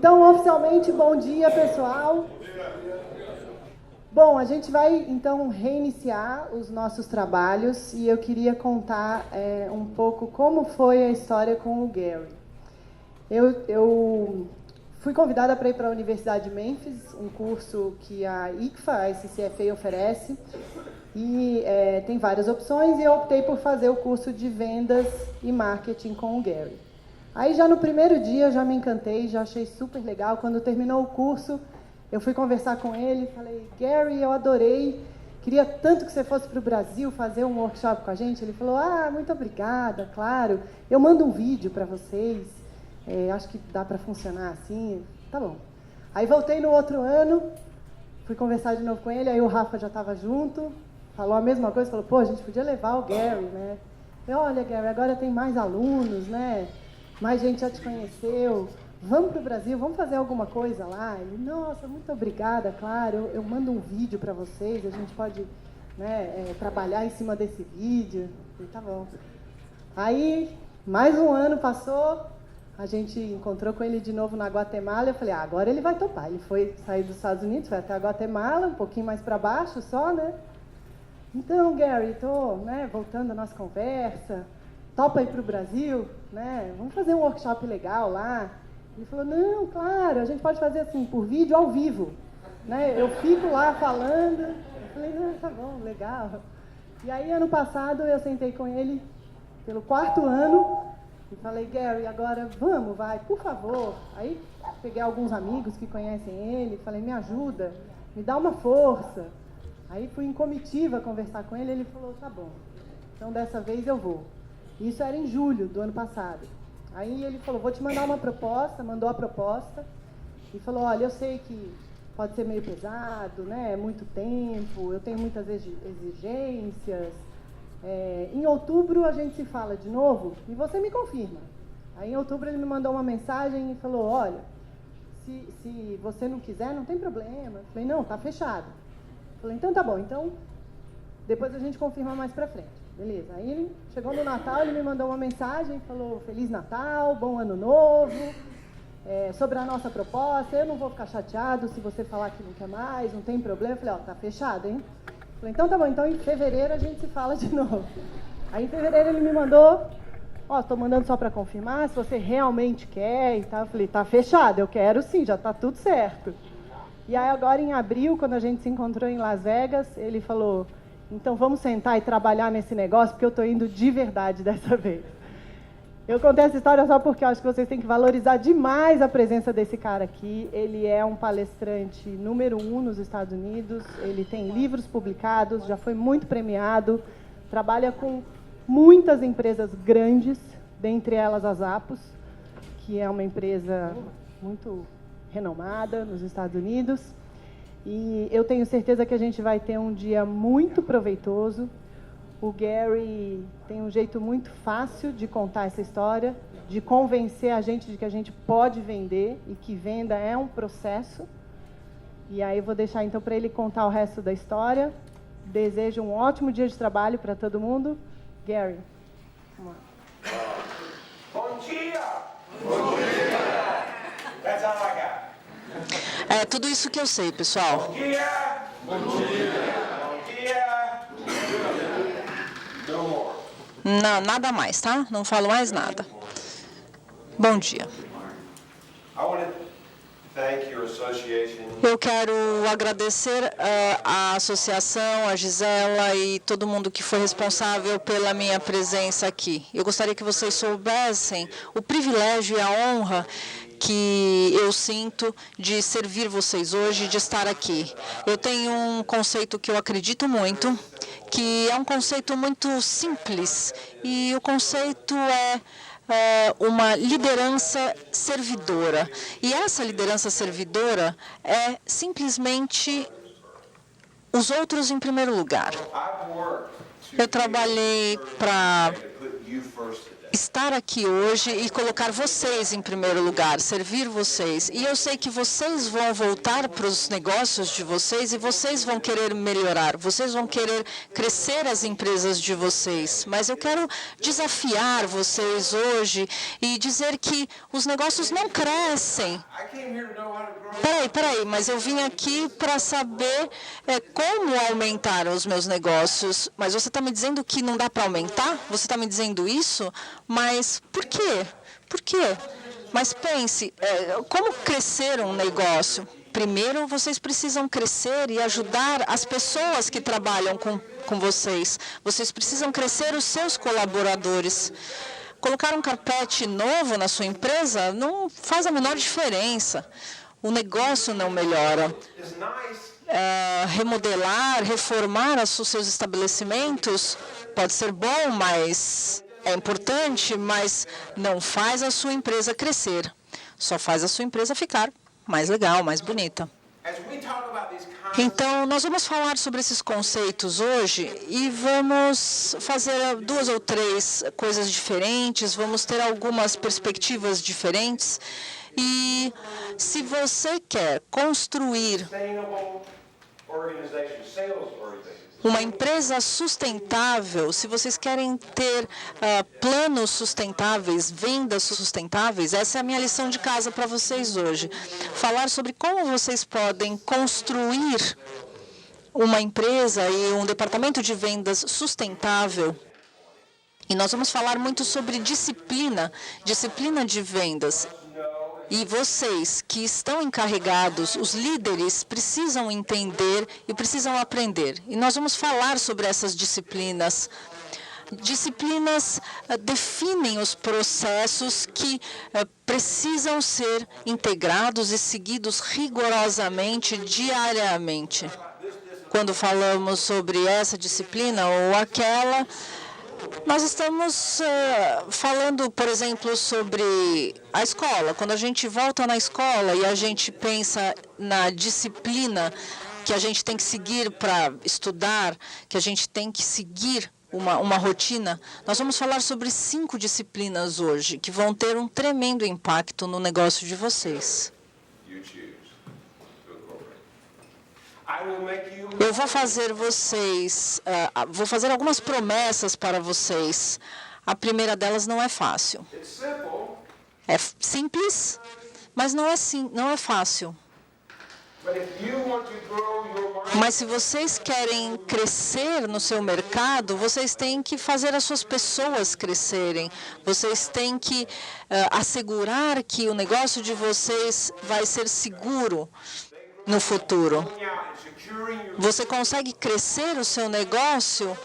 Então, oficialmente, bom dia, pessoal. Bom, a gente vai, então, reiniciar os nossos trabalhos e eu queria contar um pouco como foi a história com o Gary. Eu fui convidada para ir para a Universidade de Memphis, um curso que a ICFA, a ICCFA, oferece, e tem várias opções, e eu optei por fazer o curso de vendas e marketing com o Gary. Aí já no primeiro dia já me encantei, já achei super legal. Quando terminou o curso, eu fui conversar com ele, falei, Gary, eu adorei, queria tanto que você fosse para o Brasil fazer um workshop com a gente. Ele falou, muito obrigada, claro, eu mando um vídeo para vocês, acho que dá para funcionar assim, tá bom. Aí voltei no outro ano, fui conversar de novo com ele, aí o Rafa já estava junto, falou a mesma coisa, falou, pô, a gente podia levar o Gary, né? Eu, olha, Gary, agora tem mais alunos, né? Mais gente já te conheceu, vamos para o Brasil, vamos fazer alguma coisa lá? Ele, nossa, muito obrigada, claro, eu mando um vídeo para vocês, a gente pode, né, trabalhar em cima desse vídeo. E tá bom. Aí, mais um ano passou, a gente encontrou com ele de novo na Guatemala, eu falei, agora ele vai topar. Ele foi sair dos Estados Unidos, foi até a Guatemala, um pouquinho mais para baixo só, né? Então, Gary, estou voltando à nossa conversa, topa ir para o Brasil, né? Vamos fazer um workshop legal lá. Ele falou, não, claro, a gente pode fazer assim, por vídeo, ao vivo. Né? Eu fico lá falando. Eu falei, não, tá bom, legal. E aí, ano passado, eu sentei com ele pelo 4º ano e falei, Gary, agora vamos, vai, por favor. Aí, peguei alguns amigos que conhecem ele, falei, me ajuda, me dá uma força. Aí, fui em comitiva conversar com ele, ele falou, tá bom, então dessa vez eu vou. Isso era em julho do ano passado. Aí ele falou, vou te mandar uma proposta, mandou a proposta, e falou, olha, eu sei que pode ser meio pesado, né, é muito tempo, eu tenho muitas exigências, em outubro a gente se fala de novo e você me confirma. Aí em outubro ele me mandou uma mensagem e falou, olha, se você não quiser, não tem problema. Eu falei, não, tá fechado. Eu falei, então tá bom, então depois a gente confirma mais pra frente. Beleza, aí ele chegou no Natal, ele me mandou uma mensagem, falou Feliz Natal, bom ano novo, sobre a nossa proposta, eu não vou ficar chateado se você falar que não quer mais, não tem problema. Eu falei, tá fechado, hein? Eu falei, então tá bom, então em fevereiro a gente se fala de novo. Aí em fevereiro ele me mandou, tô mandando só para confirmar, se você realmente quer e tal. Eu falei, tá fechado, eu quero sim, já tá tudo certo. E aí agora em abril, quando a gente se encontrou em Las Vegas, ele falou, então vamos sentar e trabalhar nesse negócio, porque eu estou indo de verdade dessa vez. Eu contei essa história só porque eu acho que vocês têm que valorizar demais a presença desse cara aqui. Ele é um palestrante número 1 nos Estados Unidos, ele tem livros publicados, já foi muito premiado, trabalha com muitas empresas grandes, dentre elas a Zappos, que é uma empresa muito renomada nos Estados Unidos. E eu tenho certeza que a gente vai ter um dia muito proveitoso. O Gary tem um jeito muito fácil de contar essa história, de convencer a gente de que a gente pode vender e que venda é um processo. E aí eu vou deixar então para ele contar o resto da história. Desejo um ótimo dia de trabalho para todo mundo. Gary, vamos lá. Bom dia! Bom dia! That's all I got. É tudo isso que eu sei, pessoal. Bom dia! Bom dia! Bom dia! No more. Não, nada mais, tá? Não falo mais nada. Bom dia. I want to thank your association. Eu quero agradecer a associação, a Gisela e todo mundo que foi responsável pela minha presença aqui. Eu gostaria que vocês soubessem o privilégio e a honra que eu sinto de servir vocês hoje, de estar aqui. Eu tenho um conceito que eu acredito muito, que é um conceito muito simples, e o conceito é uma liderança servidora. E essa liderança servidora é simplesmente os outros em primeiro lugar. Eu trabalhei para estar aqui hoje e colocar vocês em primeiro lugar, servir vocês. E eu sei que vocês vão voltar para os negócios de vocês e vocês vão querer melhorar, vocês vão querer crescer as empresas de vocês. Mas eu quero desafiar vocês hoje e dizer que os negócios não crescem. Peraí, mas eu vim aqui para saber como aumentar os meus negócios. Mas você está me dizendo que não dá para aumentar? Você está me dizendo isso? Mas por quê? Por quê? Mas pense, como crescer um negócio? Primeiro, vocês precisam crescer e ajudar as pessoas que trabalham com vocês. Vocês precisam crescer os seus colaboradores. Colocar um carpete novo na sua empresa não faz a menor diferença. O negócio não melhora. Remodelar, reformar os seus estabelecimentos pode ser bom, mas é importante, mas não faz a sua empresa crescer. Só faz a sua empresa ficar mais legal, mais bonita. Então, nós vamos falar sobre esses conceitos hoje e vamos fazer 2 ou 3 coisas diferentes, vamos ter algumas perspectivas diferentes. E se você quer construir uma empresa sustentável, se vocês querem ter planos sustentáveis, vendas sustentáveis, essa é a minha lição de casa para vocês hoje. Falar sobre como vocês podem construir uma empresa e um departamento de vendas sustentável. E nós vamos falar muito sobre disciplina de vendas. E vocês que estão encarregados, os líderes, precisam entender e precisam aprender. E nós vamos falar sobre essas disciplinas. Disciplinas definem os processos que precisam ser integrados e seguidos rigorosamente, diariamente. Quando falamos sobre essa disciplina ou aquela, nós estamos falando, por exemplo, sobre a escola. Quando a gente volta na escola e a gente pensa na disciplina que a gente tem que seguir para estudar, que a gente tem que seguir uma rotina, nós vamos falar sobre 5 disciplinas hoje, que vão ter um tremendo impacto no negócio de vocês. Eu vou fazer algumas promessas para vocês. A primeira delas não é fácil. É simples, mas não é fácil. Mas se vocês querem crescer no seu mercado, vocês têm que fazer as suas pessoas crescerem. Vocês têm que assegurar que o negócio de vocês vai ser seguro no futuro. Você consegue crescer o seu negócio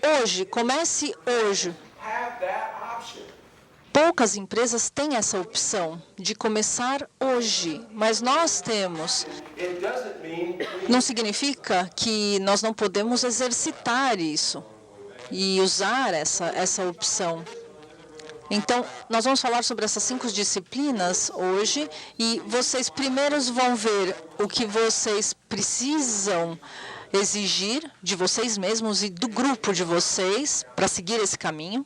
hoje, comece hoje. Poucas empresas têm essa opção de começar hoje, mas nós temos. Não significa que nós não podemos exercitar isso e usar essa opção. Então, nós vamos falar sobre essas 5 disciplinas hoje e vocês primeiros vão ver o que vocês precisam exigir de vocês mesmos e do grupo de vocês para seguir esse caminho.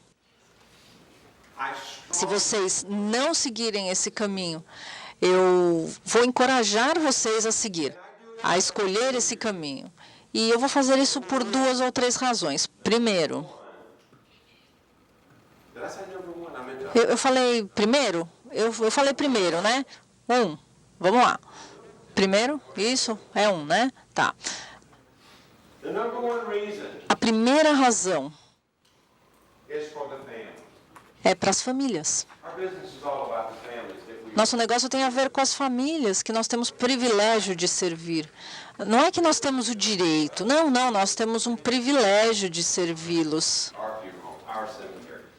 Se vocês não seguirem esse caminho, eu vou encorajar vocês a seguir, a escolher esse caminho. E eu vou fazer isso por 2 ou 3 razões. Primeiro, eu falei primeiro? Eu falei primeiro, né? 1. Vamos lá. Primeiro, isso é 1, né? Tá. A primeira razão é para as famílias. Nosso negócio tem a ver com as famílias, que nós temos privilégio de servir. Não é que nós temos o direito, não, nós temos um privilégio de servi-los.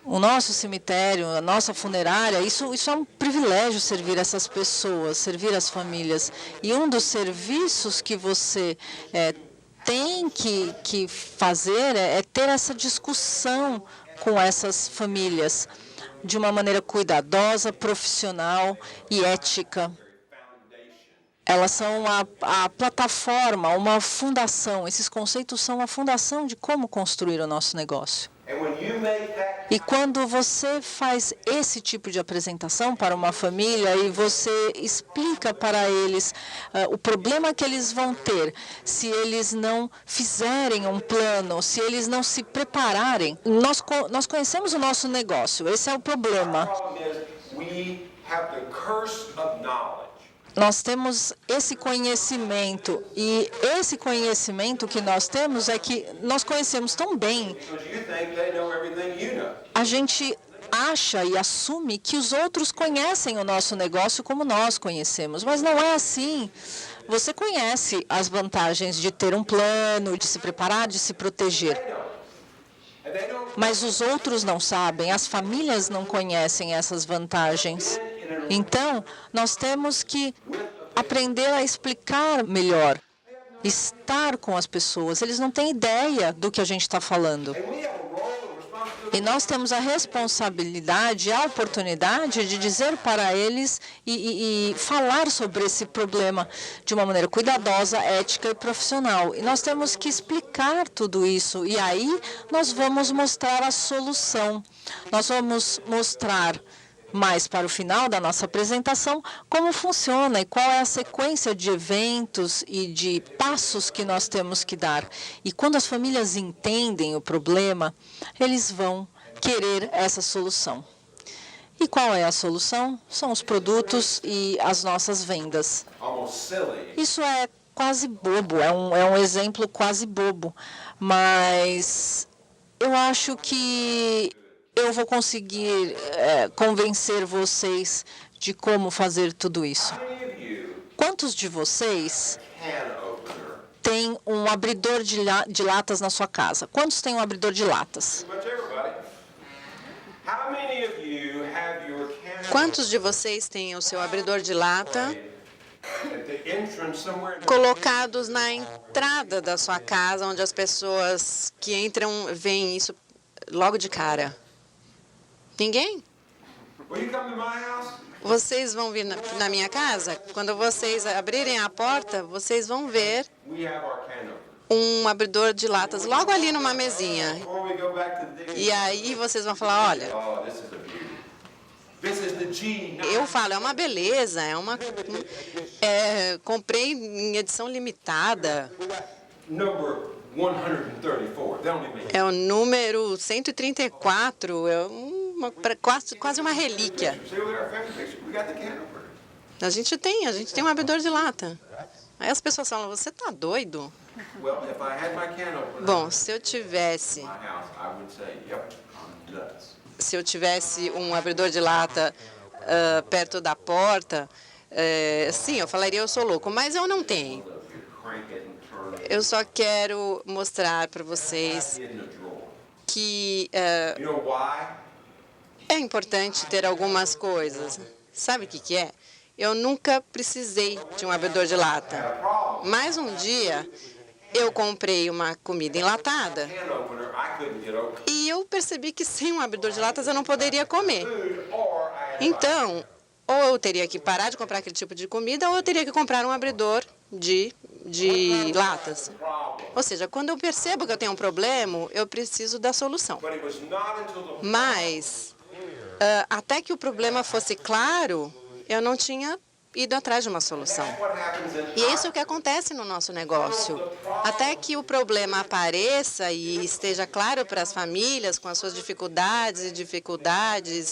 O nosso cemitério, a nossa funerária, isso é um privilégio servir essas pessoas, servir as famílias. E um dos serviços que você tem que fazer é ter essa discussão com essas famílias de uma maneira cuidadosa, profissional e ética. Elas são a plataforma, uma fundação. Esses conceitos são a fundação de como construir o nosso negócio. And when you make that E quando você faz esse tipo de apresentação para uma família e você explica para eles o problema que eles vão ter se eles não fizerem um plano, se eles não se prepararem, nós conhecemos o nosso negócio, esse é o problema. problem is, we have the curse of knowledge. Nós temos esse conhecimento, e esse conhecimento que nós temos é que nós conhecemos tão bem. Because you think they know everything you know. A gente acha e assume que os outros conhecem o nosso negócio como nós conhecemos, mas não é assim. Você conhece as vantagens de ter um plano, de se preparar, de se proteger. And they don't Mas os outros não sabem, as famílias não conhecem essas vantagens. Então, nós temos que aprender a explicar melhor, estar com as pessoas. Eles não têm ideia do que a gente está falando. and we have a role and responsibility. E nós temos a responsabilidade, a oportunidade de dizer para eles e falar sobre esse problema de uma maneira cuidadosa, ética e profissional. E nós temos que explicar tudo isso. E aí nós vamos mostrar a solução. Nós vamos mostrar mais para o final da nossa apresentação como funciona e qual é a sequência de eventos e de passos que nós temos que dar. E quando as famílias entendem o problema, eles vão querer essa solução. E qual é a solução? São os produtos e as nossas vendas. Almost silly. Isso é quase bobo, é um exemplo quase bobo, mas eu acho que eu vou conseguir convencer vocês de como fazer tudo isso. How many of you Quantos de vocês can opener? têm um abridor de latas na sua casa? Quantos têm um abridor de latas? Pretty much everybody. How many of you have your can Quantos de vocês têm o seu abridor de lata at the entrance somewhere? colocados na entrada da sua casa, onde as pessoas que entram veem isso logo de cara? Ninguém? Will you come to my house? Vocês vão vir na minha casa? Quando vocês abrirem a porta, vocês vão ver We have our can opener. um abridor de latas logo ali numa mesinha. Before we go back to the digging, E aí vocês vão falar, olha, oh, this is a beauty. This is the G9. eu falo, é uma beleza, comprei em edição limitada. Number 134. They only make É o número 134, quase uma relíquia. See, look at our family picture. We got the can opener. A gente tem um abridor de lata. Aí as pessoas falam, você tá doido? Well, if I had my can opener Bom, se eu tivesse in my house, I would say, yep, I'm nuts. um abridor de lata perto da porta, sim, eu falaria, eu sou louco, mas eu não tenho. You crank it and turn it. Eu só quero mostrar para vocês In the drawer. que You know why? é importante ter algumas coisas. Sabe o que é? Eu nunca precisei de um abridor de lata. Mas um dia eu comprei uma comida enlatada Can opener, I couldn't get open. e eu percebi que sem um abridor de latas eu não poderia comer. Food, or I had Então, ou eu teria que parar de comprar aquele tipo de comida ou eu teria que comprar um abridor de latas. problem. Ou seja, quando eu percebo que eu tenho um problema, eu preciso da solução. But it was not until the Mas, até que o problema fosse claro, eu não tinha ido atrás de uma solução. what happens in E é isso que acontece no nosso negócio. Até que o problema apareça e esteja claro para as famílias, com as suas dificuldades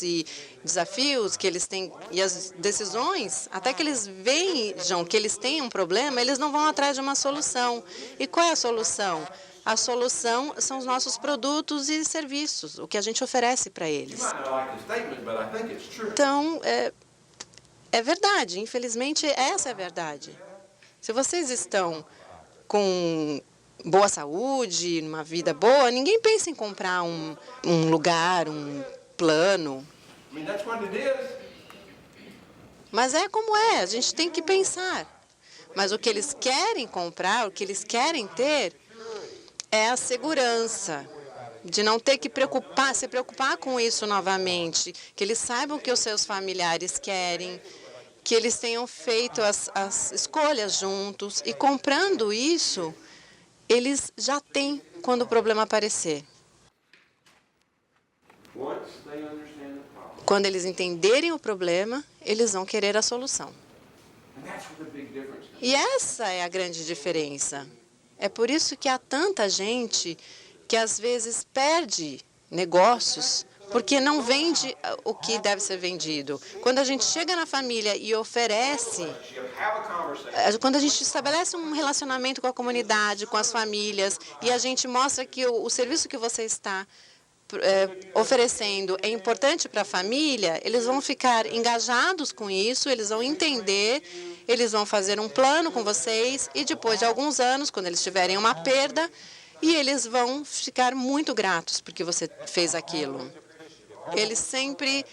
e desafios que eles têm e as decisões, até que eles vejam que eles têm um problema, eles não vão atrás de uma solução. E qual é a solução? A solução são os nossos produtos e serviços, o que a gente oferece para eles. I don't like the statement, but I think it's true. Então, é verdade, infelizmente, essa é a verdade. Se vocês estão com boa saúde, uma vida boa, ninguém pensa em comprar um lugar, um plano. I mean, that's what it is. Mas é como é, a gente tem que pensar. Mas o que eles querem comprar, o que eles querem ter, é a segurança de não ter que se preocupar com isso novamente, que eles saibam que os seus familiares querem, que eles tenham feito as escolhas juntos e comprando isso, eles já têm quando o problema aparecer. Quando eles entenderem o problema, eles vão querer a solução. E essa é a grande diferença. É por isso que há tanta gente que às vezes perde negócios porque não vende o que deve ser vendido. Quando a gente chega na família e oferece, quando a gente estabelece um relacionamento com a comunidade, com as famílias, e a gente mostra que o serviço que você está oferecendo é importante para a família, eles vão ficar engajados com isso, eles vão entender, eles vão fazer um plano com vocês e depois de alguns anos, quando eles tiverem uma perda, e eles vão ficar muito gratos porque você fez aquilo. Eles sempre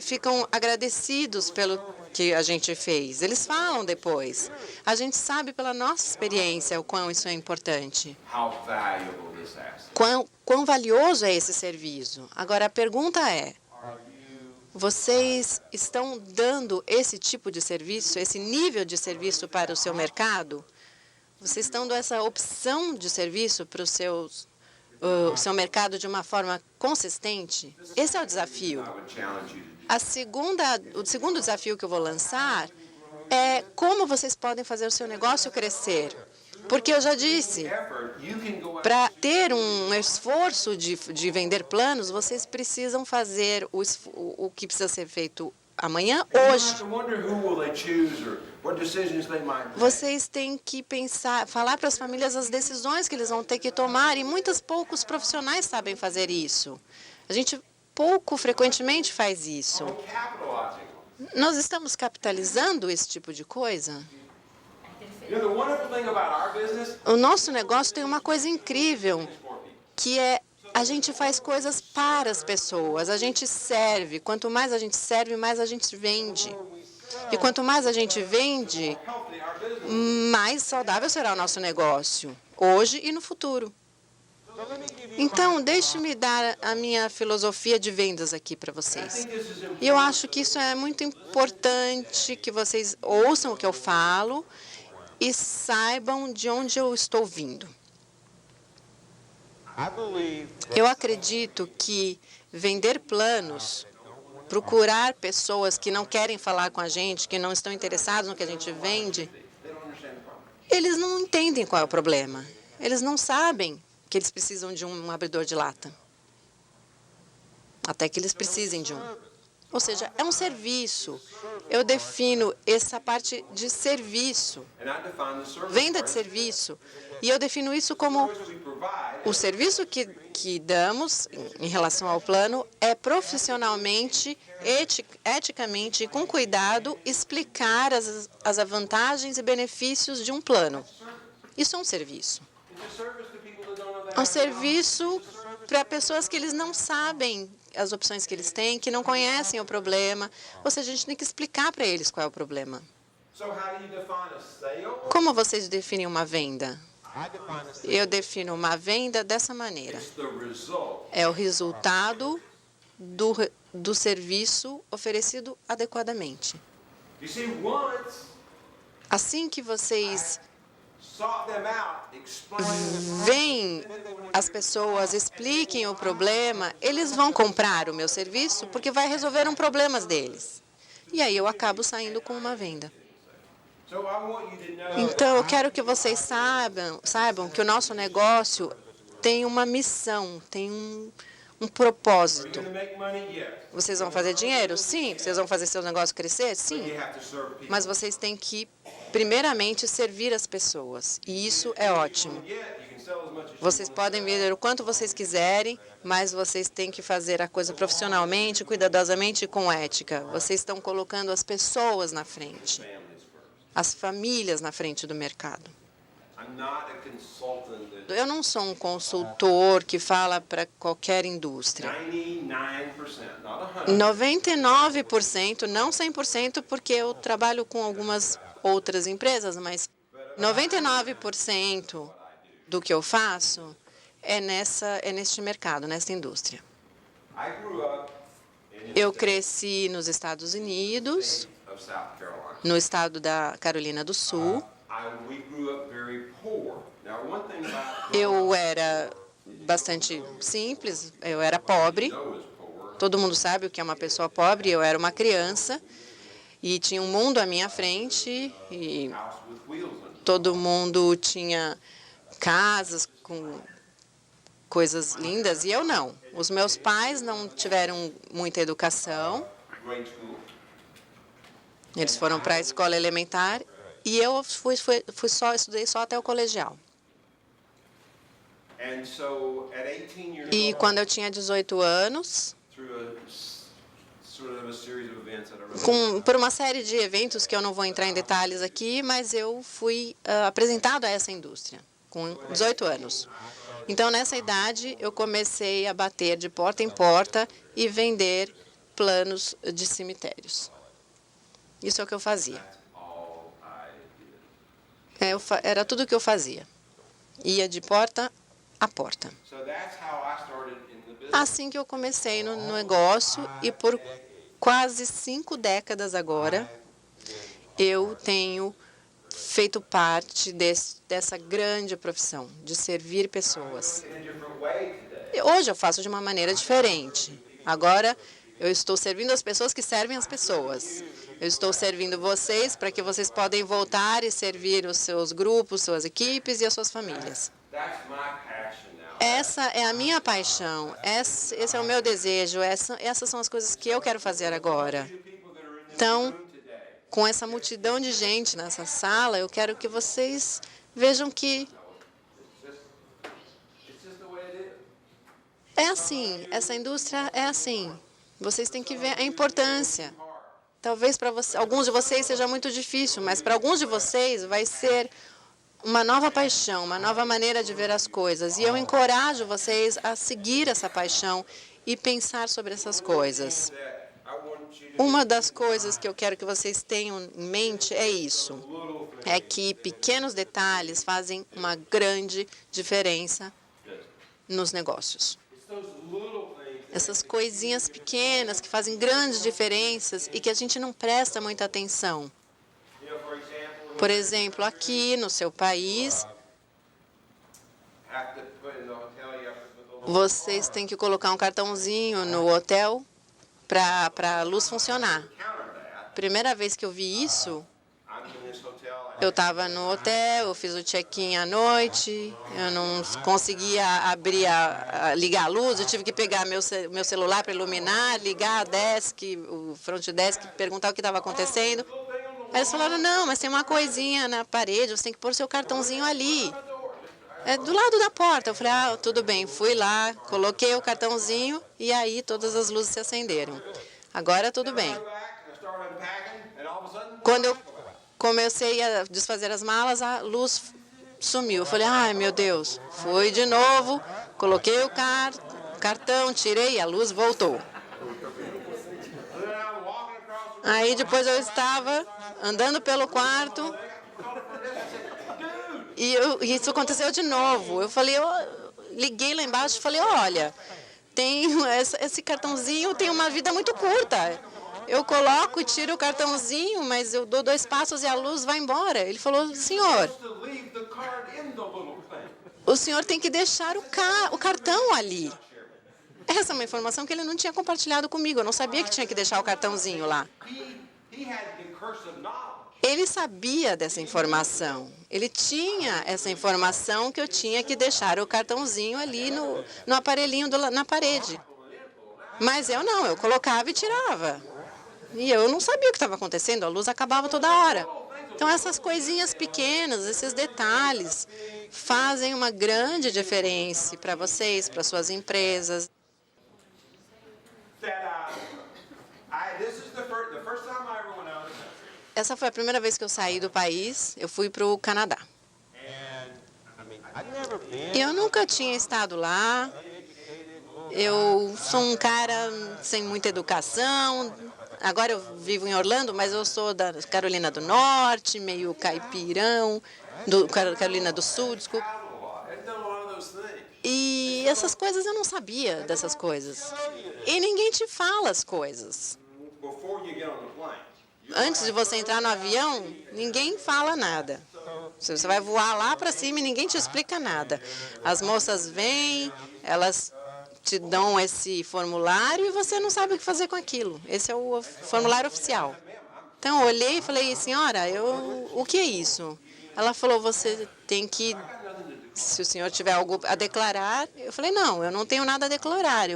ficam agradecidos pelo que a gente fez. Eles falam depois. A gente sabe pela nossa experiência o quão isso é importante. Quão valioso é esse serviço? Agora, a pergunta é, vocês estão dando esse tipo de serviço, esse nível de serviço para o seu mercado? Vocês estão dando essa opção de serviço para o seu mercado de uma forma consistente? Esse é o desafio. O segundo desafio que eu vou lançar é como vocês podem fazer o seu negócio crescer. Porque eu já disse, para ter um esforço de vender planos, vocês precisam fazer o que precisa ser feito amanhã, hoje. Vocês têm que pensar, falar para as famílias as decisões que eles vão ter que tomar, e poucos profissionais sabem fazer isso. A gente frequentemente faz isso. Nós estamos capitalizando esse tipo de coisa? O nosso negócio tem uma coisa incrível, que é a gente faz coisas para as pessoas, a gente serve. Quanto mais a gente serve, mais a gente vende. E quanto mais a gente vende, mais saudável será o nosso negócio, hoje e no futuro. Então, deixe-me dar a minha filosofia de vendas aqui para vocês. E eu acho que isso é muito importante, que vocês ouçam o que eu falo e saibam de onde eu estou vindo. Eu acredito que vender planos, procurar pessoas que não querem falar com a gente, que não estão interessados no que a gente vende, eles não entendem qual é o problema. Eles não sabem que eles precisam de um abridor de lata, até que eles precisem de um. Ou seja, é um serviço. Eu defino essa parte de serviço, venda de serviço, e eu defino isso como o serviço que damos em relação ao plano é profissionalmente, eticamente e com cuidado explicar as vantagens e benefícios de um plano. Isso é um serviço. É um serviço para pessoas que eles não sabem as opções que eles têm, que não conhecem o problema. Ou seja, a gente tem que explicar para eles qual é o problema. Como vocês definem uma venda? Eu defino uma venda dessa maneira. É o resultado do serviço oferecido adequadamente. Assim que vocês veem as pessoas, expliquem o problema, eles vão comprar o meu serviço porque vai resolver um problema deles. E aí eu acabo saindo com uma venda. Então, eu quero que vocês saibam que o nosso negócio tem uma missão, tem um propósito. Vocês vão fazer dinheiro? Sim. Vocês vão fazer seu negócio crescer? Sim. Mas vocês têm que, primeiramente, servir as pessoas. E isso é ótimo. Vocês podem vender o quanto vocês quiserem, mas vocês têm que fazer a coisa profissionalmente, cuidadosamente e com ética. Vocês estão colocando as pessoas na frente, as famílias na frente do mercado. Eu não sou um consultor que fala para qualquer indústria. 99%, não 100%, porque eu trabalho com algumas outras empresas, mas 99% do que eu faço é neste mercado, nesta indústria. Eu cresci nos Estados Unidos, no estado da Carolina do Sul. Eu era bastante simples. Eu era pobre. Todo mundo sabe o que é uma pessoa pobre. Eu era uma criança e tinha um mundo à minha frente e todo mundo tinha casas com coisas lindas e eu não. Os meus pais não tiveram muita educação. Eles foram para a escola elementar e eu estudei só até o colegial. E quando eu tinha 18 anos, por uma série de eventos que eu não vou entrar em detalhes aqui, mas eu fui apresentado a essa indústria com 18 anos. Então, nessa idade, eu comecei a bater de porta em porta e vender planos de cemitérios. Isso é o que eu fazia. Era tudo o que eu fazia. Ia de porta a porta. Assim que eu comecei no negócio e por quase 5 décadas agora, eu tenho feito parte dessa grande profissão, de servir pessoas. Hoje eu faço de uma maneira diferente. Agora eu estou servindo as pessoas que servem as pessoas. Eu estou servindo vocês para que vocês podem voltar e servir os seus grupos, suas equipes e as suas famílias. Essa é a minha paixão, esse é o meu desejo, essas são as coisas que eu quero fazer agora. Então, com essa multidão de gente nessa sala, eu quero que vocês vejam que é assim, essa indústria é assim. Vocês têm que ver a importância. Talvez para alguns de vocês seja muito difícil, mas para alguns de vocês vai ser uma nova paixão, uma nova maneira de ver as coisas. E eu encorajo vocês a seguir essa paixão e pensar sobre essas coisas. Uma das coisas que eu quero que vocês tenham em mente é isso. É que pequenos detalhes fazem uma grande diferença nos negócios. Essas coisinhas pequenas que fazem grandes diferenças e que a gente não presta muita atenção. Por exemplo, aqui no seu país, vocês têm que colocar um cartãozinho no hotel para a luz funcionar. Primeira vez que eu vi isso, eu estava no hotel, eu fiz o check-in à noite, eu não conseguia ligar a luz, eu tive que pegar meu celular para iluminar, ligar a desk, o front desk, perguntar o que estava acontecendo. Aí eles falaram, não, mas tem uma coisinha na parede, você tem que pôr seu cartãozinho ali. É do lado da porta. Eu falei, tudo bem, fui lá, coloquei o cartãozinho e aí todas as luzes se acenderam. Agora tudo bem. Quando eu comecei a desfazer as malas, a luz sumiu. Eu falei, ai meu Deus, fui de novo, coloquei o cartão, tirei e a luz voltou. Aí depois eu estava andando pelo quarto e isso aconteceu de novo. Eu falei, liguei lá embaixo e falei, olha, esse cartãozinho tem uma vida muito curta. Eu coloco e tiro o cartãozinho, mas eu dou 2 passos e a luz vai embora. Ele falou, senhor, o senhor tem que deixar o cartão ali. Essa é uma informação que ele não tinha compartilhado comigo. Eu não sabia que tinha que deixar o cartãozinho lá. Ele sabia dessa informação. Ele tinha essa informação que eu tinha que deixar o cartãozinho ali no aparelhinho na parede. Mas eu não, eu colocava e tirava. E eu não sabia o que estava acontecendo, a luz acabava toda hora. Então, essas coisinhas pequenas, esses detalhes, fazem uma grande diferença para vocês, para suas empresas. Essa foi a primeira vez que eu saí do país, eu fui para o Canadá. Eu nunca tinha estado lá, eu sou um cara sem muita educação. Agora eu vivo em Orlando, mas eu sou da Carolina do Norte, meio caipirão, Carolina do Sul, desculpa. E essas coisas eu não sabia dessas coisas. E ninguém te fala as coisas. Antes de você entrar no avião, ninguém fala nada. Você vai voar lá para cima e ninguém te explica nada. As moças vêm Elas te dão esse formulário e você não sabe o que fazer com aquilo. Esse é o formulário oficial. Então, eu olhei e falei, senhora, o que é isso? Ela falou, você tem que, se o senhor tiver algo a declarar. Eu falei, não, eu não tenho nada a declarar.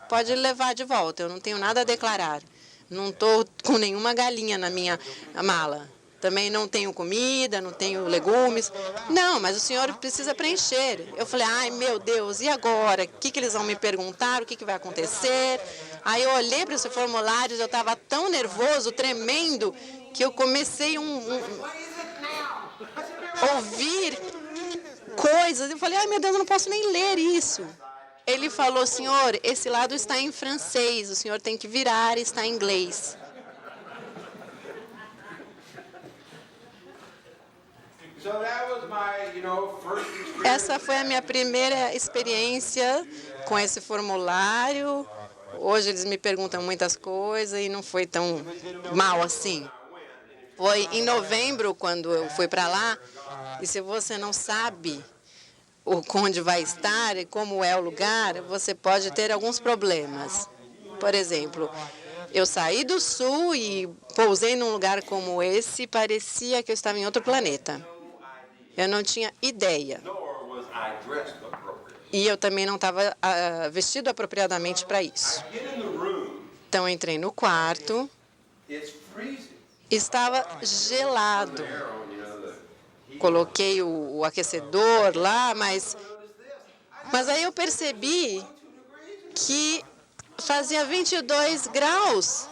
Pode levar de volta, eu não tenho nada a declarar. Não estou com nenhuma galinha na minha mala. Também não tenho comida, não tenho legumes. Não, mas o senhor precisa preencher. Eu falei, ai, meu Deus, e agora? O que eles vão me perguntar? O que vai acontecer? Aí eu olhei para esse formulário, eu estava tão nervoso, tremendo, que eu comecei ouvir coisas. Eu falei, ai, meu Deus, eu não posso nem ler isso. Ele falou, senhor, esse lado está em francês, o senhor tem que virar, está em inglês. Essa foi a minha primeira experiência com esse formulário. Hoje eles me perguntam muitas coisas e não foi tão mal assim. Foi em novembro quando eu fui para lá, e se você não sabe onde vai estar e como é o lugar, você pode ter alguns problemas. Por exemplo, eu saí do sul e pousei num lugar como esse, parecia que eu estava em outro planeta. Eu não tinha ideia. E eu também não estava vestido apropriadamente para isso. Então, eu entrei no quarto. Estava gelado. Coloquei o aquecedor lá, mas aí eu percebi que fazia 22 graus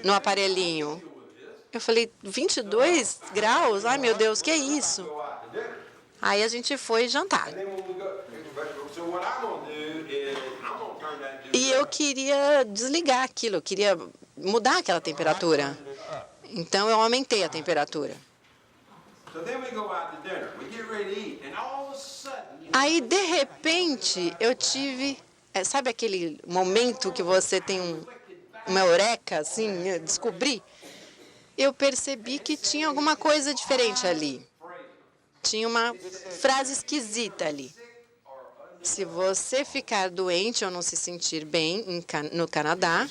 no aparelhinho. Eu falei, 22 graus? Ai, meu Deus, que é isso? Aí a gente foi jantar. E eu queria desligar aquilo, eu queria mudar aquela temperatura. Então, eu aumentei a temperatura. Aí, de repente, eu tive... Sabe aquele momento que você tem uma eureka, assim, descobri? Eu percebi que tinha alguma coisa diferente ali. Tinha uma frase esquisita ali. Se você ficar doente ou não se sentir bem no Canadá,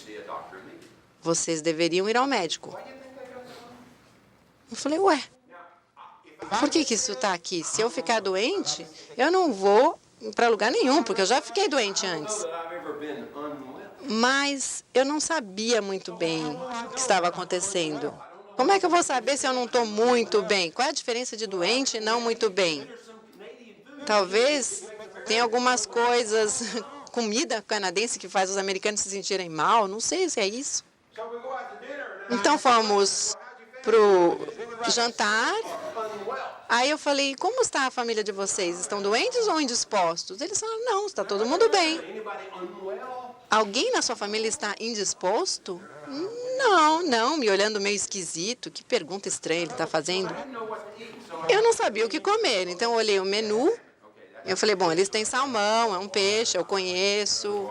vocês deveriam ir ao médico. Eu falei, ué, por que isso está aqui? Se eu ficar doente, eu não vou para lugar nenhum, porque eu já fiquei doente antes. Mas eu não sabia muito bem o que estava acontecendo. Como é que eu vou saber se eu não estou muito bem? Qual é a diferença de doente e não muito bem? Talvez tenha algumas coisas, comida canadense que faz os americanos se sentirem mal, não sei se é isso. Então fomos para o jantar. Aí eu falei, como está a família de vocês? Estão doentes ou indispostos? Eles falaram, não, está todo mundo bem. Alguém na sua família está indisposto? Não, me olhando meio esquisito. Que pergunta estranha ele está fazendo. Eu não sabia o que comer, então eu olhei o menu. Eu falei, bom, eles têm salmão, é um peixe, eu conheço.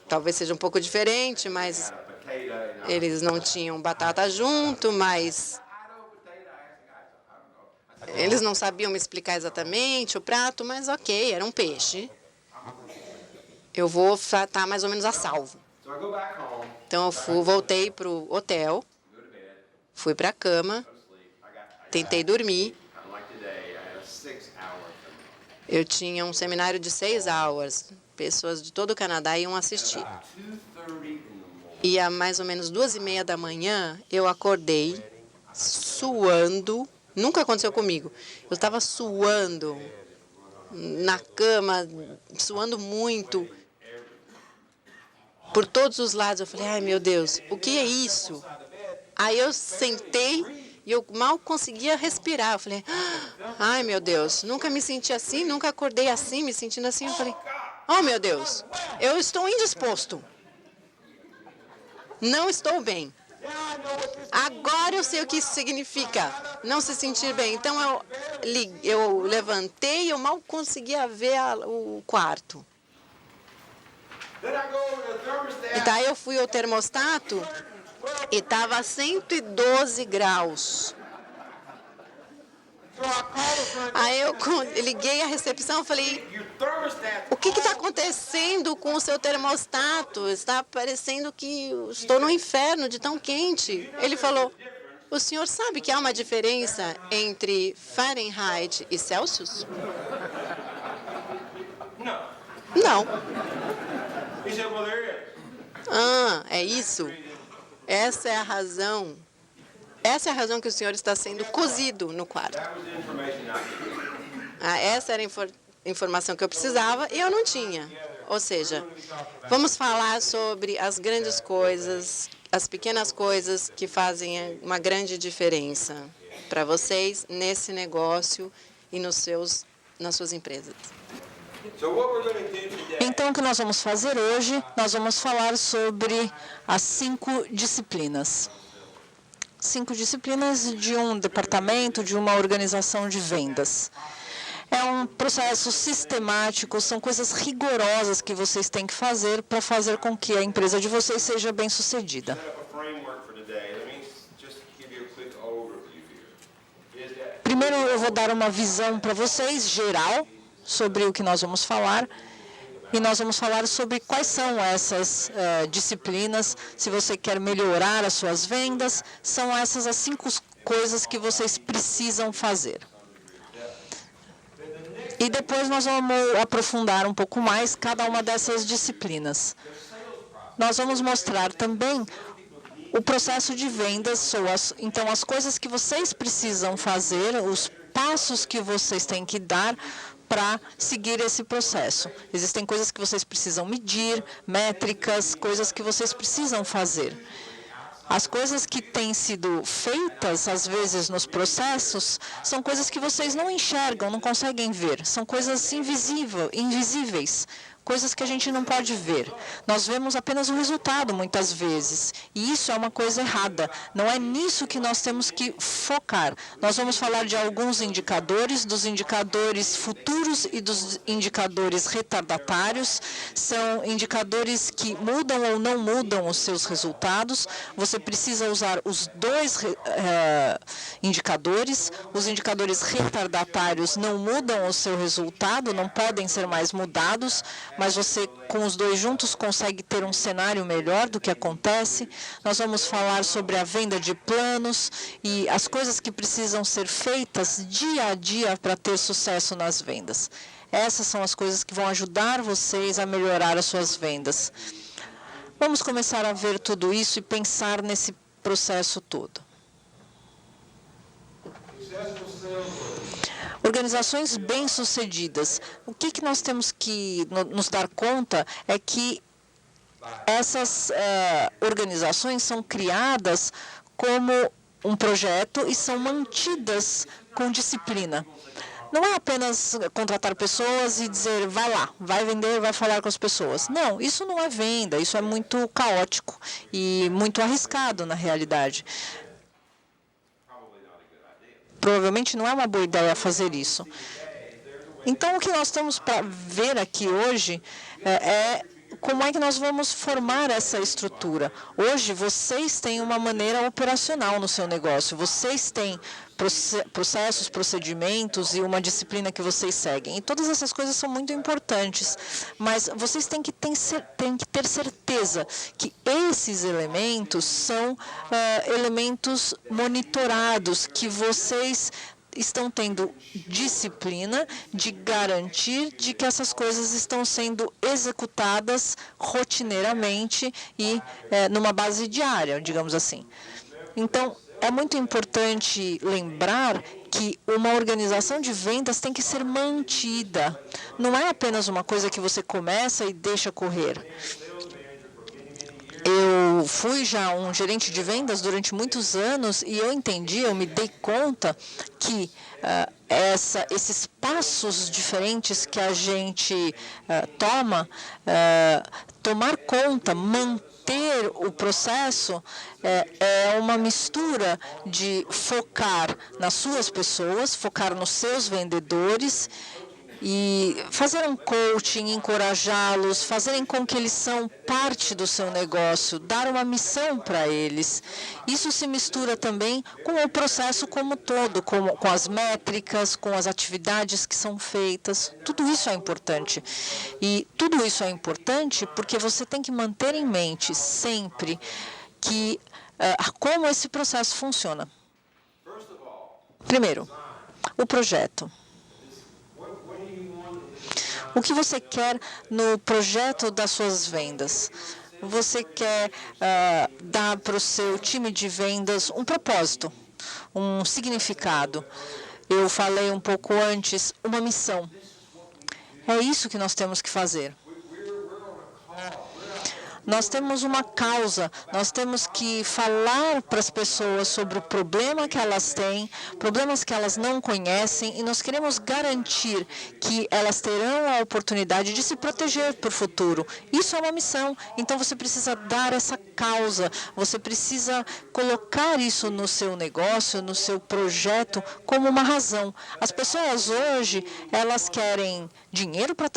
Talvez seja um pouco diferente, mas eles não tinham batata junto, mas eles não sabiam me explicar exatamente o prato, mas ok, era um peixe. Eu vou estar mais ou menos a salvo. Então, eu voltei para o hotel, fui para a cama, tentei dormir. Eu tinha um seminário de 6 horas. Pessoas de todo o Canadá iam assistir. E a mais ou menos 2:30 da manhã, eu acordei suando. Nunca aconteceu comigo. Eu estava suando na cama, suando muito. Por todos os lados, eu falei, ai, meu Deus, o que é isso? Aí eu sentei e eu mal conseguia respirar. Eu falei, ai, meu Deus, nunca me senti assim, nunca acordei assim, me sentindo assim. Eu falei, oh, meu Deus, eu estou indisposto. Não estou bem. Agora eu sei o que isso significa, não se sentir bem. Então, eu levantei e eu mal conseguia ver o quarto. E daí eu fui ao termostato e estava 112 graus. Aí eu liguei a recepção e falei, o que está acontecendo com o seu termostato? Está parecendo que estou no inferno de tão quente. Ele falou, o senhor sabe que há uma diferença entre Fahrenheit e Celsius? Não. Ah, é isso? Essa é a razão que o senhor está sendo cozido no quarto. Essa era a informação que eu precisava e eu não tinha. Ou seja, vamos falar sobre as grandes coisas, as pequenas coisas que fazem uma grande diferença para vocês nesse negócio e nas suas empresas. Então, o que nós vamos fazer hoje? Nós vamos falar sobre as 5 disciplinas. 5 disciplinas de um departamento, de uma organização de vendas. É um processo sistemático, são coisas rigorosas que vocês têm que fazer para fazer com que a empresa de vocês seja bem-sucedida. Primeiro, eu vou dar uma visão para vocês, geral, sobre o que nós vamos falar. E nós vamos falar sobre quais são essas disciplinas. Se você quer melhorar as suas vendas, são essas as 5 coisas que vocês precisam fazer. E depois nós vamos aprofundar um pouco mais cada uma dessas disciplinas. Nós vamos mostrar também o processo de vendas, então as coisas que vocês precisam fazer, os passos que vocês têm que dar para seguir esse processo. Existem coisas que vocês precisam medir, métricas, coisas que vocês precisam fazer. As coisas que têm sido feitas, às vezes, nos processos, são coisas que vocês não enxergam, não conseguem ver. São coisas invisíveis, coisas que a gente não pode ver. Nós vemos apenas o resultado, muitas vezes. E isso é uma coisa errada. Não é nisso que nós temos que focar. Nós vamos falar de alguns indicadores, dos indicadores futuros e dos indicadores retardatários. São indicadores que mudam ou não mudam os seus resultados. Você precisa usar os 2 indicadores. Os indicadores retardatários não mudam o seu resultado, não podem ser mais mudados, mas você, com os 2 juntos, consegue ter um cenário melhor do que acontece. Nós vamos falar sobre a venda de planos e as coisas que precisam ser feitas dia a dia para ter sucesso nas vendas. Essas são as coisas que vão ajudar vocês a melhorar as suas vendas. Vamos começar a ver tudo isso e pensar nesse processo todo. Organizações bem-sucedidas. O que nós temos que nos dar conta é que essas organizações são criadas como um projeto e são mantidas com disciplina. Não é apenas contratar pessoas e dizer, vai lá, vai vender, vai falar com as pessoas. Não, isso não é venda, isso é muito caótico e muito arriscado na realidade. Provavelmente não é uma boa ideia fazer isso. Então, o que nós temos para ver aqui hoje é como é que nós vamos formar essa estrutura. Hoje, vocês têm uma maneira operacional no seu negócio. Vocês têm processos, procedimentos e uma disciplina que vocês seguem. E todas essas coisas são muito importantes. Mas vocês têm que ter certeza que esses elementos são elementos monitorados, que vocês estão tendo disciplina de garantir de que essas coisas estão sendo executadas rotineiramente e numa base diária, digamos assim. Então, é muito importante lembrar que uma organização de vendas tem que ser mantida. Não é apenas uma coisa que você começa e deixa correr. Eu fui já um gerente de vendas durante muitos anos e eu me dei conta que esses passos diferentes que a gente tomar conta, manter o processo, é uma mistura de focar nas suas pessoas, focar nos seus vendedores e fazer um coaching, encorajá-los, fazerem com que eles são parte do seu negócio, dar uma missão para eles. Isso se mistura também com o processo como todo, com as métricas, com as atividades que são feitas. Tudo isso é importante. E tudo isso é importante porque você tem que manter em mente sempre que como esse processo funciona. Primeiro, o projeto. O que você quer no projeto das suas vendas? Você quer dar para o seu time de vendas um propósito, um significado. Eu falei um pouco antes, uma missão. É isso que nós temos que fazer. Nós temos uma causa, nós temos que falar para as pessoas sobre o problema que elas têm, problemas que elas não conhecem, e nós queremos garantir que elas terão a oportunidade de se proteger para o futuro. Isso é uma missão, então você precisa dar essa causa, você precisa colocar isso no seu negócio, no seu projeto, como uma razão. As pessoas hoje, elas querem dinheiro para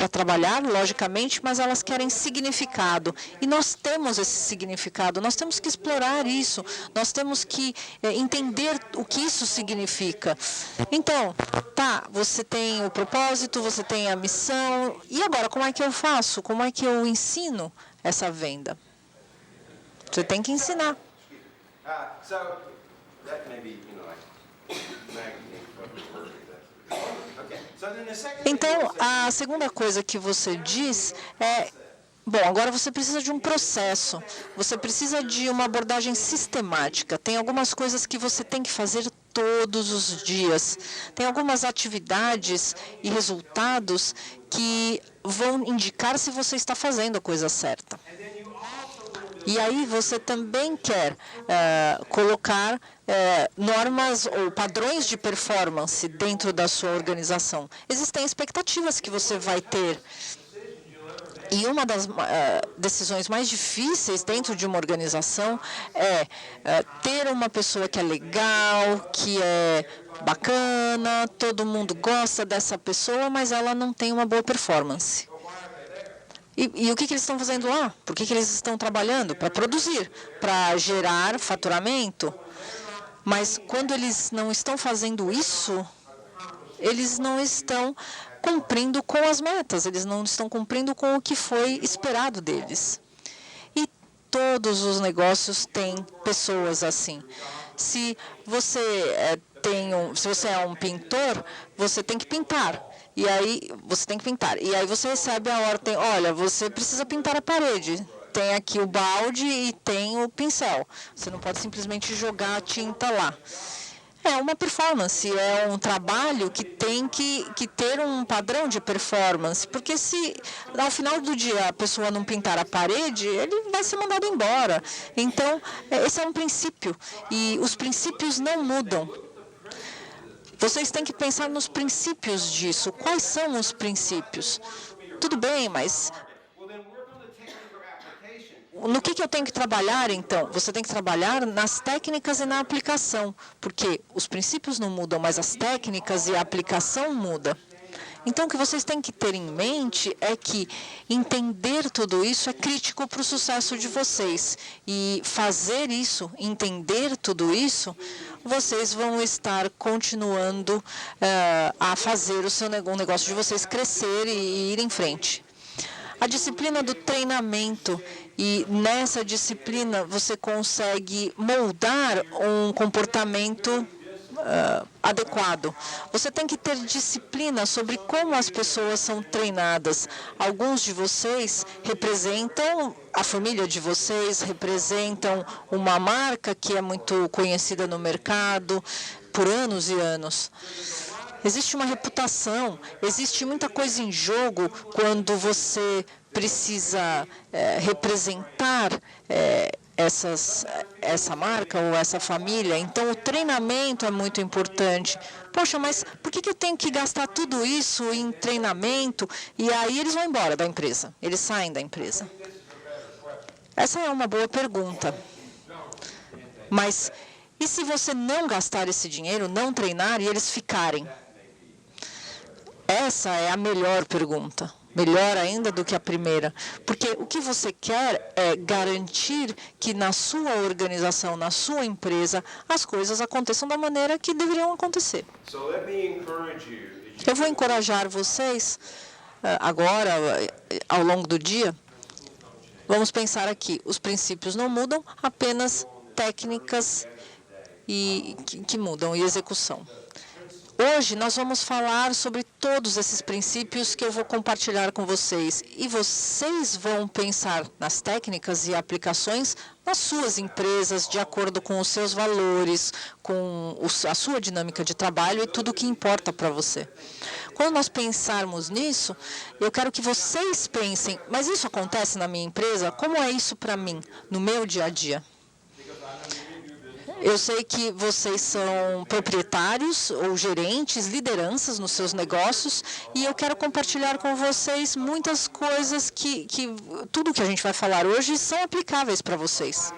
trabalhar, logicamente, mas elas querem significado. E nós temos esse significado, nós temos que explorar isso, nós temos que entender o que isso significa. Então, tá, você tem o propósito, você tem a missão, e agora, como é que eu faço? Como é que eu ensino essa venda? Você tem que ensinar. Então, a segunda coisa que você diz é: bom, agora você precisa de um processo, você precisa de uma abordagem sistemática. Tem algumas coisas que você tem que fazer todos os dias. Tem algumas atividades e resultados que vão indicar se você está fazendo a coisa certa. E aí você também quer colocar normas ou padrões de performance dentro da sua organização. Existem expectativas que você vai ter. E uma das decisões mais difíceis dentro de uma organização é ter uma pessoa que é legal, que é bacana, todo mundo gosta dessa pessoa, mas ela não tem uma boa performance. E o que eles estão fazendo lá? Por que eles estão trabalhando? Para produzir, para gerar faturamento. Mas quando eles não estão fazendo isso, eles não estão cumprindo com as metas, eles não estão cumprindo com o que foi esperado deles. E todos os negócios têm pessoas assim. Se você é um pintor, você tem que pintar. E aí você recebe a ordem: olha, você precisa pintar a parede. Tem aqui o balde e tem o pincel. Você não pode simplesmente jogar a tinta lá. É uma performance, é um trabalho que tem que ter um padrão de performance, porque se ao final do dia a pessoa não pintar a parede, ele vai ser mandado embora. Então, esse é um princípio, e os princípios não mudam. Vocês têm que pensar nos princípios disso. Quais são os princípios? Tudo bem, mas no que eu tenho que trabalhar, então? Você tem que trabalhar nas técnicas e na aplicação, porque os princípios não mudam, mas as técnicas e a aplicação mudam. Então, o que vocês têm que ter em mente é que entender tudo isso é crítico para o sucesso de vocês. E fazer isso, entender tudo isso, vocês vão estar continuando a fazer o negócio de vocês crescer e ir em frente. A disciplina do treinamento, e nessa disciplina você consegue moldar um comportamento adequado. Você tem que ter disciplina sobre como as pessoas são treinadas. Alguns de vocês representam a família de vocês, representam uma marca que é muito conhecida no mercado por anos e anos. Existe uma reputação, existe muita coisa em jogo quando você precisa representar essa marca ou essa família. Então, o treinamento é muito importante. Poxa, mas por que eu tenho que gastar tudo isso em treinamento? E aí eles vão embora da empresa, eles saem da empresa. Essa é uma boa pergunta. Mas e se você não gastar esse dinheiro, não treinar e eles ficarem? Essa é a melhor pergunta, melhor ainda do que a primeira, porque o que você quer é garantir que na sua organização, na sua empresa, as coisas aconteçam da maneira que deveriam acontecer. Eu vou encorajar vocês agora, ao longo do dia, vamos pensar aqui, os princípios não mudam, apenas técnicas que mudam e execução. Hoje nós vamos falar sobre todos esses princípios que eu vou compartilhar com vocês. E vocês vão pensar nas técnicas e aplicações nas suas empresas, de acordo com os seus valores, com a sua dinâmica de trabalho e tudo o que importa para você. Quando nós pensarmos nisso, eu quero que vocês pensem, mas isso acontece na minha empresa? Como é isso para mim, no meu dia a dia? Eu sei que vocês são proprietários ou gerentes, lideranças nos seus negócios, e eu quero compartilhar com vocês muitas coisas que tudo que a gente vai falar hoje são aplicáveis para vocês.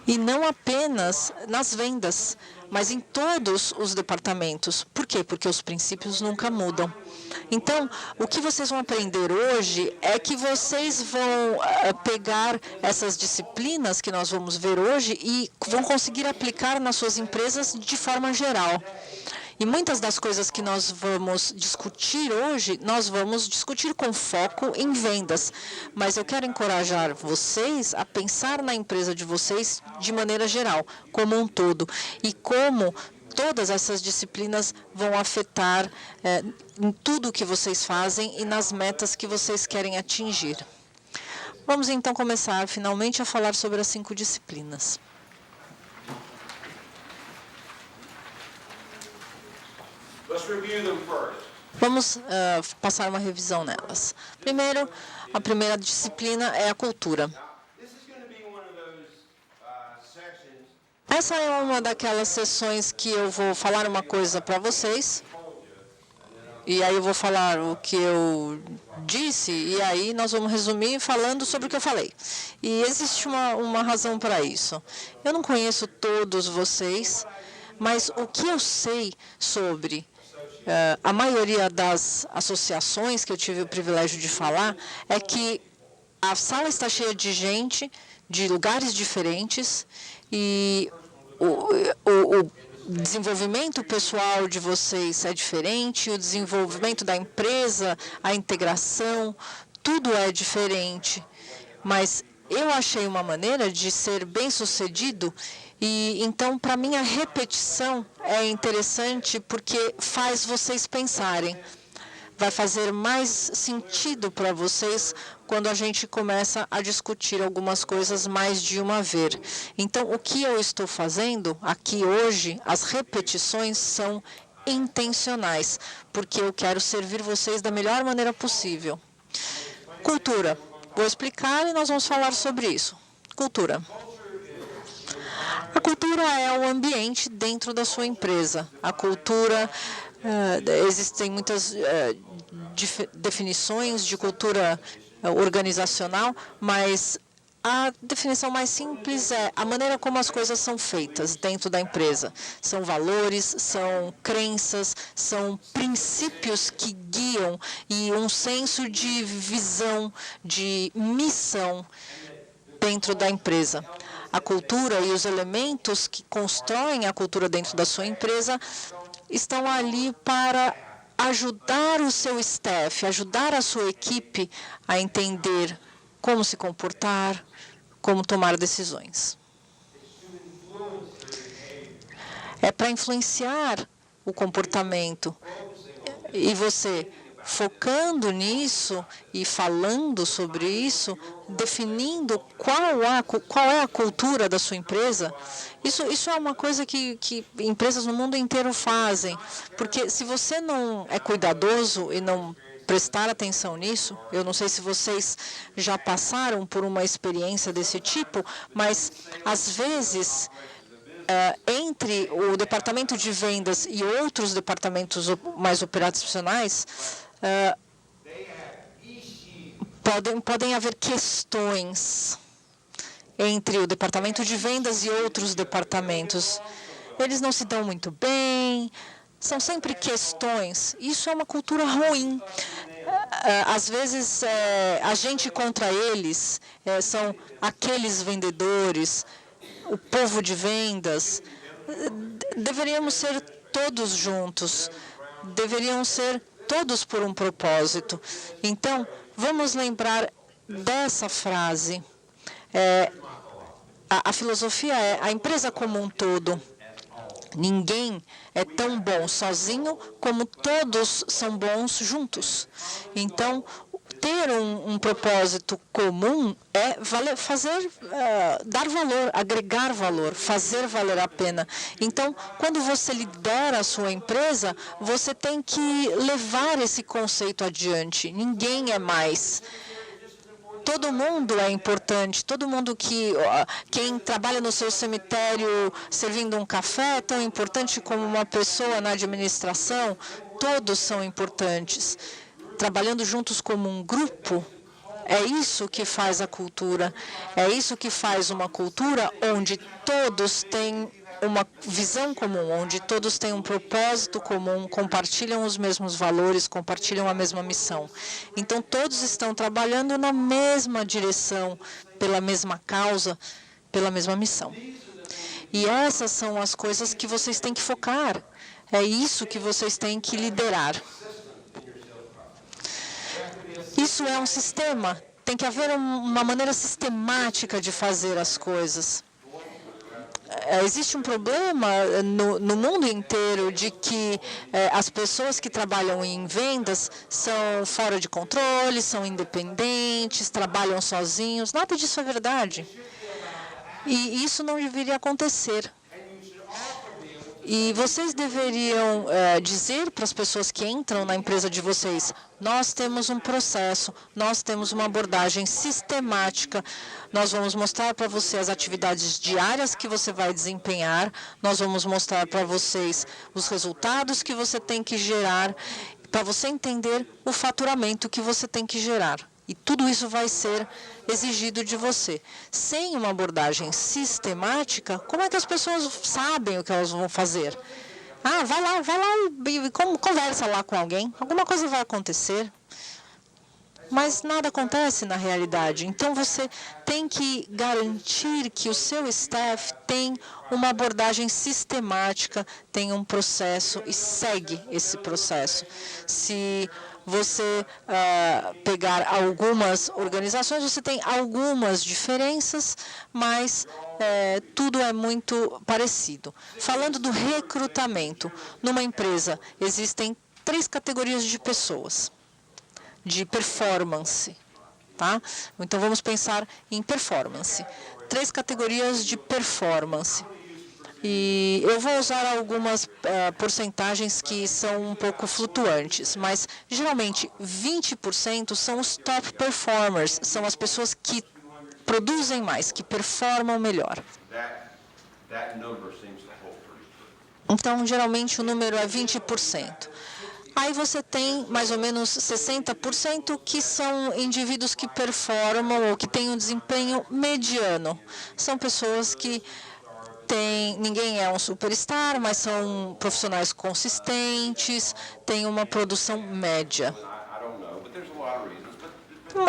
E não apenas nas vendas, mas em todos os departamentos. Por quê? Porque os princípios nunca mudam. Então, o que vocês vão aprender hoje é que vocês vão pegar essas disciplinas que nós vamos ver hoje e vão conseguir aplicar nas suas empresas de forma geral. E muitas das coisas que nós vamos discutir hoje, nós vamos discutir com foco em vendas. Mas eu quero encorajar vocês a pensar na empresa de vocês de maneira geral, como um todo. E como todas essas disciplinas vão afetar em tudo o que vocês fazem e nas metas que vocês querem atingir. Vamos então começar finalmente a falar sobre as 5 disciplinas. Vamos passar uma revisão nelas. Primeiro, a primeira disciplina é a cultura. Essa é uma daquelas sessões que eu vou falar uma coisa para vocês, e aí eu vou falar o que eu disse, e aí nós vamos resumir falando sobre o que eu falei. E existe uma razão para isso. Eu não conheço todos vocês, mas o que eu sei sobre a maioria das associações que eu tive o privilégio de falar é que a sala está cheia de gente, de lugares diferentes, e o desenvolvimento pessoal de vocês é diferente, o desenvolvimento da empresa, a integração, tudo é diferente. Mas eu achei uma maneira de ser bem-sucedido, e então, para mim, a repetição é interessante porque faz vocês pensarem. Vai fazer mais sentido para vocês quando a gente começa a discutir algumas coisas mais de uma vez. Então, o que eu estou fazendo aqui hoje, as repetições são intencionais, porque eu quero servir vocês da melhor maneira possível. Cultura. Vou explicar e nós vamos falar sobre isso. Cultura. A cultura é o ambiente dentro da sua empresa. A cultura, existem muitas definições de cultura organizacional, mas a definição mais simples é a maneira como as coisas são feitas dentro da empresa. São valores, são crenças, são princípios que guiam e um senso de visão, de missão dentro da empresa. A cultura e os elementos que constroem a cultura dentro da sua empresa estão ali para ajudar o seu staff, ajudar a sua equipe a entender como se comportar, como tomar decisões. É para influenciar o comportamento. E você, focando nisso e falando sobre isso, definindo qual é a cultura da sua empresa, isso é uma coisa que empresas no mundo inteiro fazem. Porque se você não é cuidadoso e não prestar atenção nisso, eu não sei se vocês já passaram por uma experiência desse tipo, mas às vezes entre o departamento de vendas e outros departamentos mais operacionais, podem haver questões entre o departamento de vendas e outros departamentos. Eles não se dão muito bem, são sempre questões. Isso é uma cultura ruim. Às vezes, a gente contra eles são aqueles vendedores, o povo de vendas. Deveríamos ser todos juntos, deveriam ser todos por um propósito. Então, vamos lembrar dessa frase. A filosofia é a empresa como um todo. Ninguém é tão bom sozinho como todos são bons juntos. Então, ter um propósito comum é dar valor, agregar valor, fazer valer a pena. Então, quando você lidera a sua empresa, você tem que levar esse conceito adiante. Ninguém é mais. Todo mundo é importante, todo mundo quem trabalha no seu cemitério servindo um café é tão importante como uma pessoa na administração, todos são importantes. Trabalhando juntos como um grupo, é isso que faz a cultura, é isso que faz uma cultura onde todos têm uma visão comum, onde todos têm um propósito comum, compartilham os mesmos valores, compartilham a mesma missão. Então, todos estão trabalhando na mesma direção, pela mesma causa, pela mesma missão. E essas são as coisas que vocês têm que focar. É isso que vocês têm que liderar. Isso é um sistema. Tem que haver uma maneira sistemática de fazer as coisas. Existe um problema no mundo inteiro de que as pessoas que trabalham em vendas são fora de controle, são independentes, trabalham sozinhos. Nada disso é verdade. E isso não deveria acontecer. E vocês deveriam dizer para as pessoas que entram na empresa de vocês, nós temos um processo, nós temos uma abordagem sistemática, nós vamos mostrar para você as atividades diárias que você vai desempenhar, nós vamos mostrar para vocês os resultados que você tem que gerar, para você entender o faturamento que você tem que gerar. E tudo isso vai ser exigido de você. Sem uma abordagem sistemática, como é que as pessoas sabem o que elas vão fazer? Vai lá e conversa lá com alguém. Alguma coisa vai acontecer. Mas nada acontece na realidade. Então, você tem que garantir que o seu staff tem uma abordagem sistemática, tem um processo e segue esse processo. Se você pegar algumas organizações, você tem algumas diferenças, mas tudo é muito parecido. Falando do recrutamento, numa empresa existem 3 categorias de pessoas, de performance. Tá? Então, vamos pensar em performance. 3 categorias de performance. E eu vou usar algumas porcentagens que são um pouco flutuantes, mas geralmente 20% são os top performers, são as pessoas que produzem mais, que performam melhor. Então, geralmente o número é 20%. Aí você tem mais ou menos 60% que são indivíduos que performam ou que têm um desempenho mediano. São pessoas que ninguém é um superstar, mas são profissionais consistentes, têm uma produção média.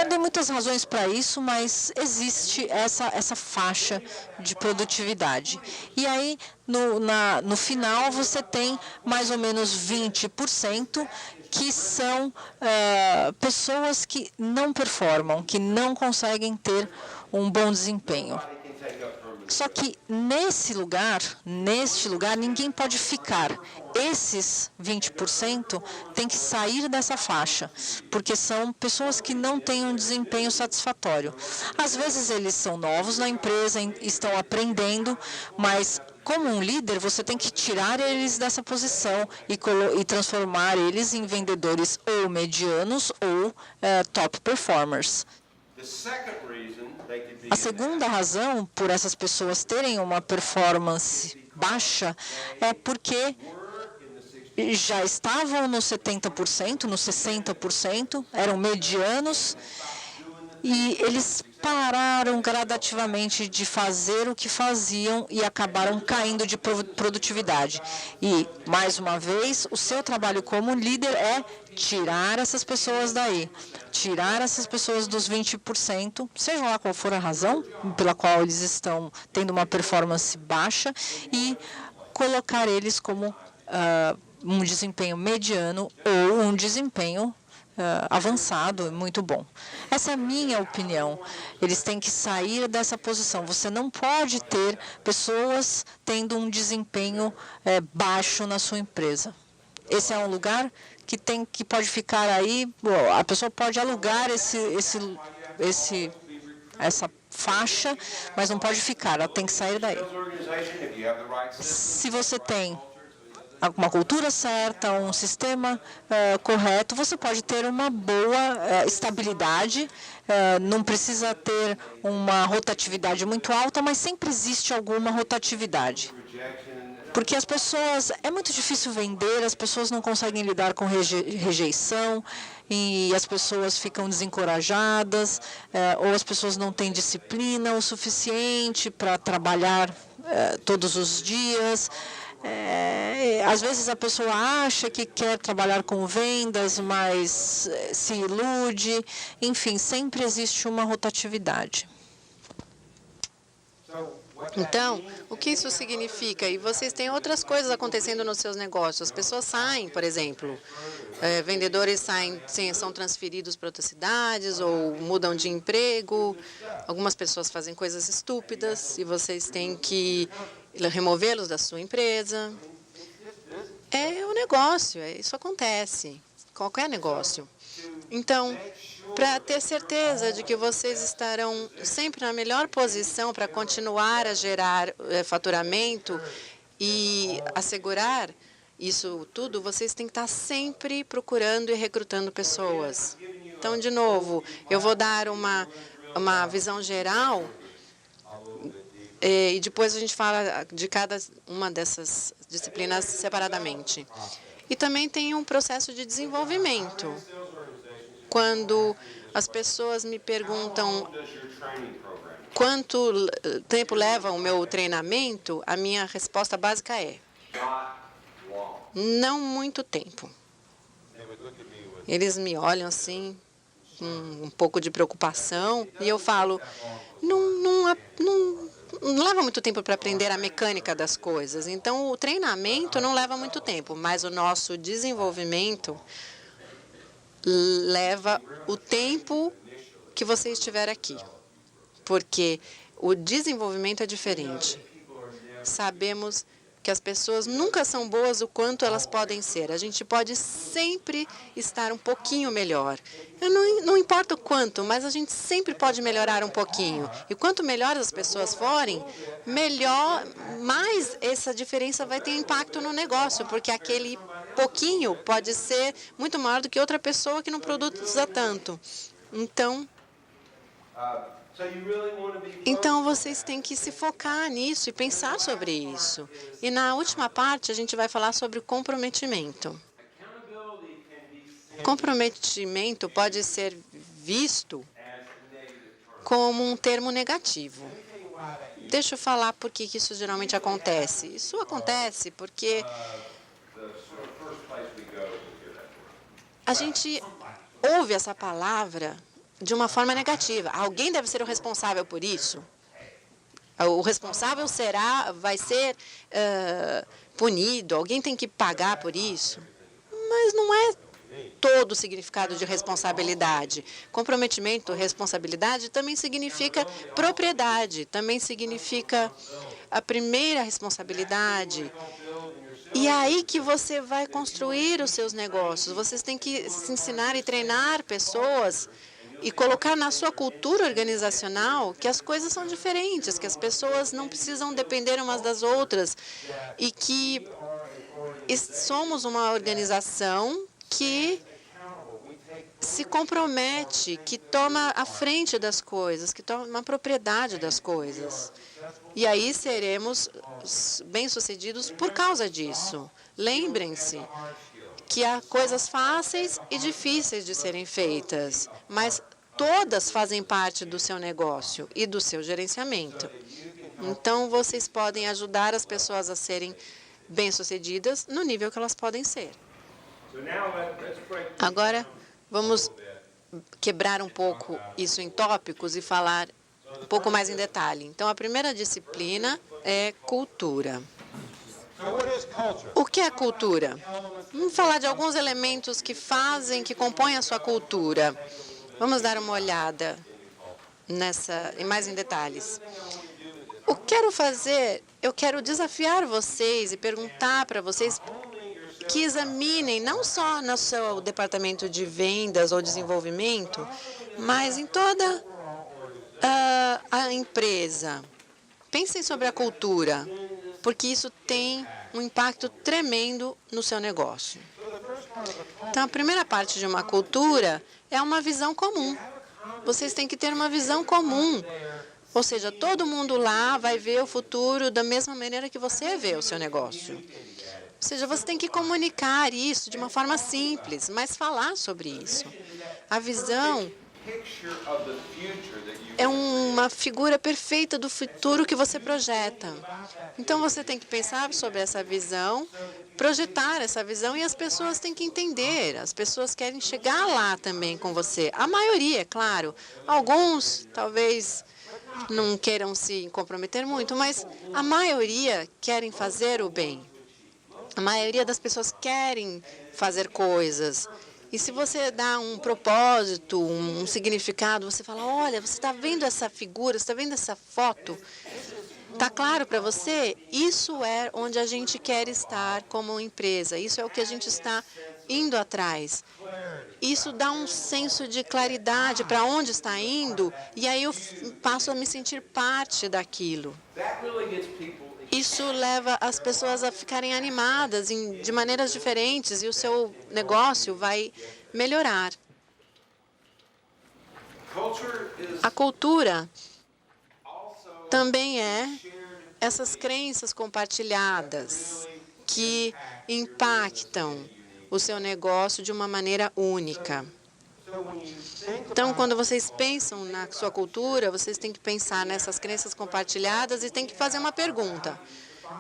Tem muitas razões para isso, mas existe essa faixa de produtividade. E aí, no final, você tem mais ou menos 20% que são pessoas que não performam, que não conseguem ter um bom desempenho. Só que neste lugar, ninguém pode ficar. Esses 20% têm que sair dessa faixa, porque são pessoas que não têm um desempenho satisfatório. Às vezes eles são novos na empresa, estão aprendendo, mas como um líder, você tem que tirar eles dessa posição e transformar eles em vendedores ou medianos ou top performers. A segunda razão por essas pessoas terem uma performance baixa é porque já estavam no 70%, no 60%, eram medianos, e eles pararam gradativamente de fazer o que faziam e acabaram caindo de produtividade. E, mais uma vez, o seu trabalho como líder é tirar essas pessoas daí, tirar essas pessoas dos 20%, seja lá qual for a razão pela qual eles estão tendo uma performance baixa, e colocar eles como um desempenho mediano ou um desempenho avançado, muito bom. Essa é a minha opinião. Eles têm que sair dessa posição. Você não pode ter pessoas tendo um desempenho baixo na sua empresa. Esse é um lugar que pode ficar aí. A pessoa pode alugar essa faixa, mas não pode ficar. Ela tem que sair daí. Se você tem uma cultura certa, um sistema correto, você pode ter uma boa estabilidade, não precisa ter uma rotatividade muito alta, mas sempre existe alguma rotatividade. Porque as pessoas, é muito difícil vender, as pessoas não conseguem lidar com rejeição, e as pessoas ficam desencorajadas, ou as pessoas não têm disciplina o suficiente para trabalhar todos os dias. Às vezes a pessoa acha que quer trabalhar com vendas, mas se ilude. Enfim, sempre existe uma rotatividade. Então, o que isso significa? E vocês têm outras coisas acontecendo nos seus negócios. As pessoas saem, por exemplo, vendedores são transferidos para outras cidades ou mudam de emprego. Algumas pessoas fazem coisas estúpidas e vocês têm que removê-los da sua empresa. É o negócio, isso acontece. Qualquer negócio. Então, para ter certeza de que vocês estarão sempre na melhor posição para continuar a gerar faturamento e assegurar isso tudo, vocês têm que estar sempre procurando e recrutando pessoas. Então, de novo, eu vou dar uma visão geral e depois a gente fala de cada uma dessas disciplinas separadamente. E também tem um processo de desenvolvimento. Quando as pessoas me perguntam quanto tempo leva o meu treinamento, a minha resposta básica é: não muito tempo. Eles me olham assim, com um pouco de preocupação, e eu falo, não leva muito tempo para aprender a mecânica das coisas. Então, o treinamento não leva muito tempo, mas o nosso desenvolvimento leva o tempo que você estiver aqui, porque o desenvolvimento é diferente. Sabemos que as pessoas nunca são boas o quanto elas podem ser. A gente pode sempre estar um pouquinho melhor. Não importa o quanto, mas a gente sempre pode melhorar um pouquinho. E quanto melhores as pessoas forem, mais essa diferença vai ter impacto no negócio, porque aquele pouquinho pode ser muito maior do que outra pessoa que não produza tanto. Então, vocês têm que se focar nisso e pensar sobre isso. E na última parte, a gente vai falar sobre comprometimento. Comprometimento pode ser visto como um termo negativo. Deixa eu falar por que isso geralmente acontece. Isso acontece porque a gente ouve essa palavra de uma forma negativa. Alguém deve ser o responsável por isso. O responsável vai ser punido. Alguém tem que pagar por isso. Mas não é todo o significado de responsabilidade. Comprometimento, responsabilidade também significa propriedade, também significa a primeira responsabilidade. E é aí que você vai construir os seus negócios. Vocês têm que se ensinar e treinar pessoas e colocar na sua cultura organizacional que as coisas são diferentes, que as pessoas não precisam depender umas das outras e que somos uma organização que se compromete, que toma a frente das coisas, que toma a propriedade das coisas. E aí seremos bem-sucedidos por causa disso. Lembrem-se que há coisas fáceis e difíceis de serem feitas, mas todas fazem parte do seu negócio e do seu gerenciamento. Então, vocês podem ajudar as pessoas a serem bem-sucedidas no nível que elas podem ser. Agora, vamos quebrar um pouco isso em tópicos e falar um pouco mais em detalhe. Então, a primeira disciplina é cultura. O que é cultura? Vamos falar de alguns elementos que compõem a sua cultura. Vamos dar uma olhada mais em detalhes. O que quero fazer? Eu quero desafiar vocês e perguntar para vocês que examinem não só no seu departamento de vendas ou desenvolvimento, mas em toda a empresa. Pensem sobre a cultura, porque isso tem um impacto tremendo no seu negócio. Então, a primeira parte de uma cultura é uma visão comum. Vocês têm que ter uma visão comum. Ou seja, todo mundo lá vai ver o futuro da mesma maneira que você vê o seu negócio. Ou seja, você tem que comunicar isso de uma forma simples, mas falar sobre isso. A visão é uma figura perfeita do futuro que você projeta. Então, você tem que pensar sobre essa visão, projetar essa visão, e as pessoas têm que entender. As pessoas querem chegar lá também com você. A maioria, é claro. Alguns, talvez, não queiram se comprometer muito, mas a maioria querem fazer o bem. A maioria das pessoas querem fazer coisas. E se você dá um propósito, um significado, você fala, olha, você está vendo essa figura, você está vendo essa foto? Está claro para você? Isso é onde a gente quer estar como empresa. Isso é o que a gente está indo atrás. Isso dá um senso de claridade para onde está indo, e aí eu passo a me sentir parte daquilo. Isso leva as pessoas a ficarem animadas de maneiras diferentes, e o seu negócio vai melhorar. A cultura também é essas crenças compartilhadas que impactam o seu negócio de uma maneira única. Então, quando vocês pensam na sua cultura, vocês têm que pensar nessas crenças compartilhadas e têm que fazer uma pergunta.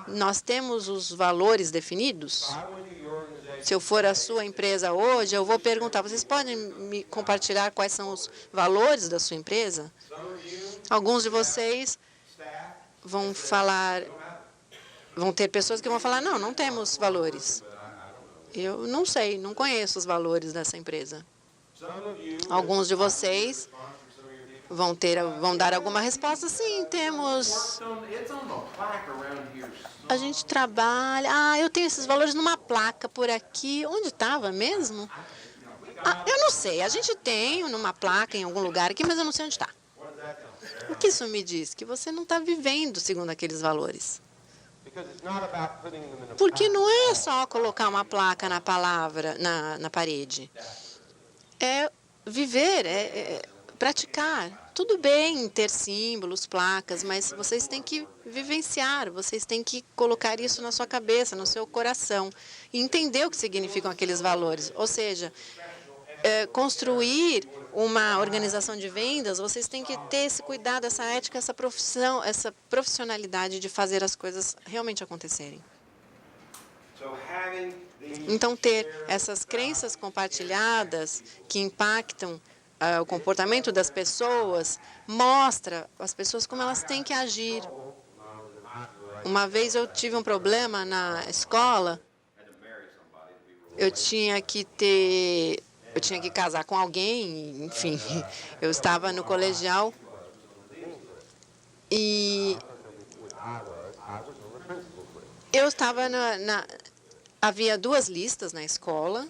Nós temos os valores definidos? Se eu for a sua empresa hoje, eu vou perguntar, vocês podem me compartilhar quais são os valores da sua empresa? Alguns de vocês vão ter pessoas que vão falar, não temos valores. Eu não sei, não conheço os valores dessa empresa. Alguns de vocês vão dar alguma resposta. Sim, temos. A gente trabalha. Eu tenho esses valores numa placa por aqui. Onde estava mesmo? Eu não sei. A gente tem numa placa em algum lugar aqui, mas eu não sei onde está. O que isso me diz? Que você não está vivendo segundo aqueles valores. Porque não é só colocar uma placa na parede. É viver, é praticar. Tudo bem ter símbolos, placas, mas vocês têm que vivenciar, vocês têm que colocar isso na sua cabeça, no seu coração, e entender o que significam aqueles valores. Ou seja, construir uma organização de vendas, vocês têm que ter esse cuidado, essa ética, essa profissão, essa profissionalidade de fazer as coisas realmente acontecerem. Então, ter essas crenças compartilhadas que impactam o comportamento das pessoas mostra às pessoas como elas têm que agir. Uma vez eu tive um problema na escola, eu tinha que casar com alguém, enfim, eu estava no colegial e eu estava havia 2 listas na escola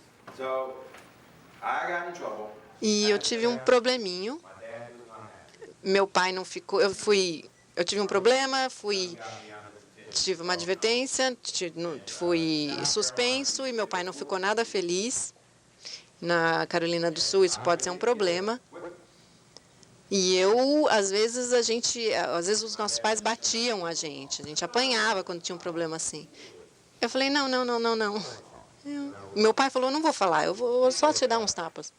e eu tive um probleminho. Meu pai não ficou, eu tive um problema, tive uma advertência, fui suspenso e meu pai não ficou nada feliz. Na Carolina do Sul, isso pode ser um problema. E às vezes os nossos pais batiam a gente apanhava quando tinha um problema assim. Eu falei, não. Meu pai falou, não vou falar, eu vou só te dar uns tapas.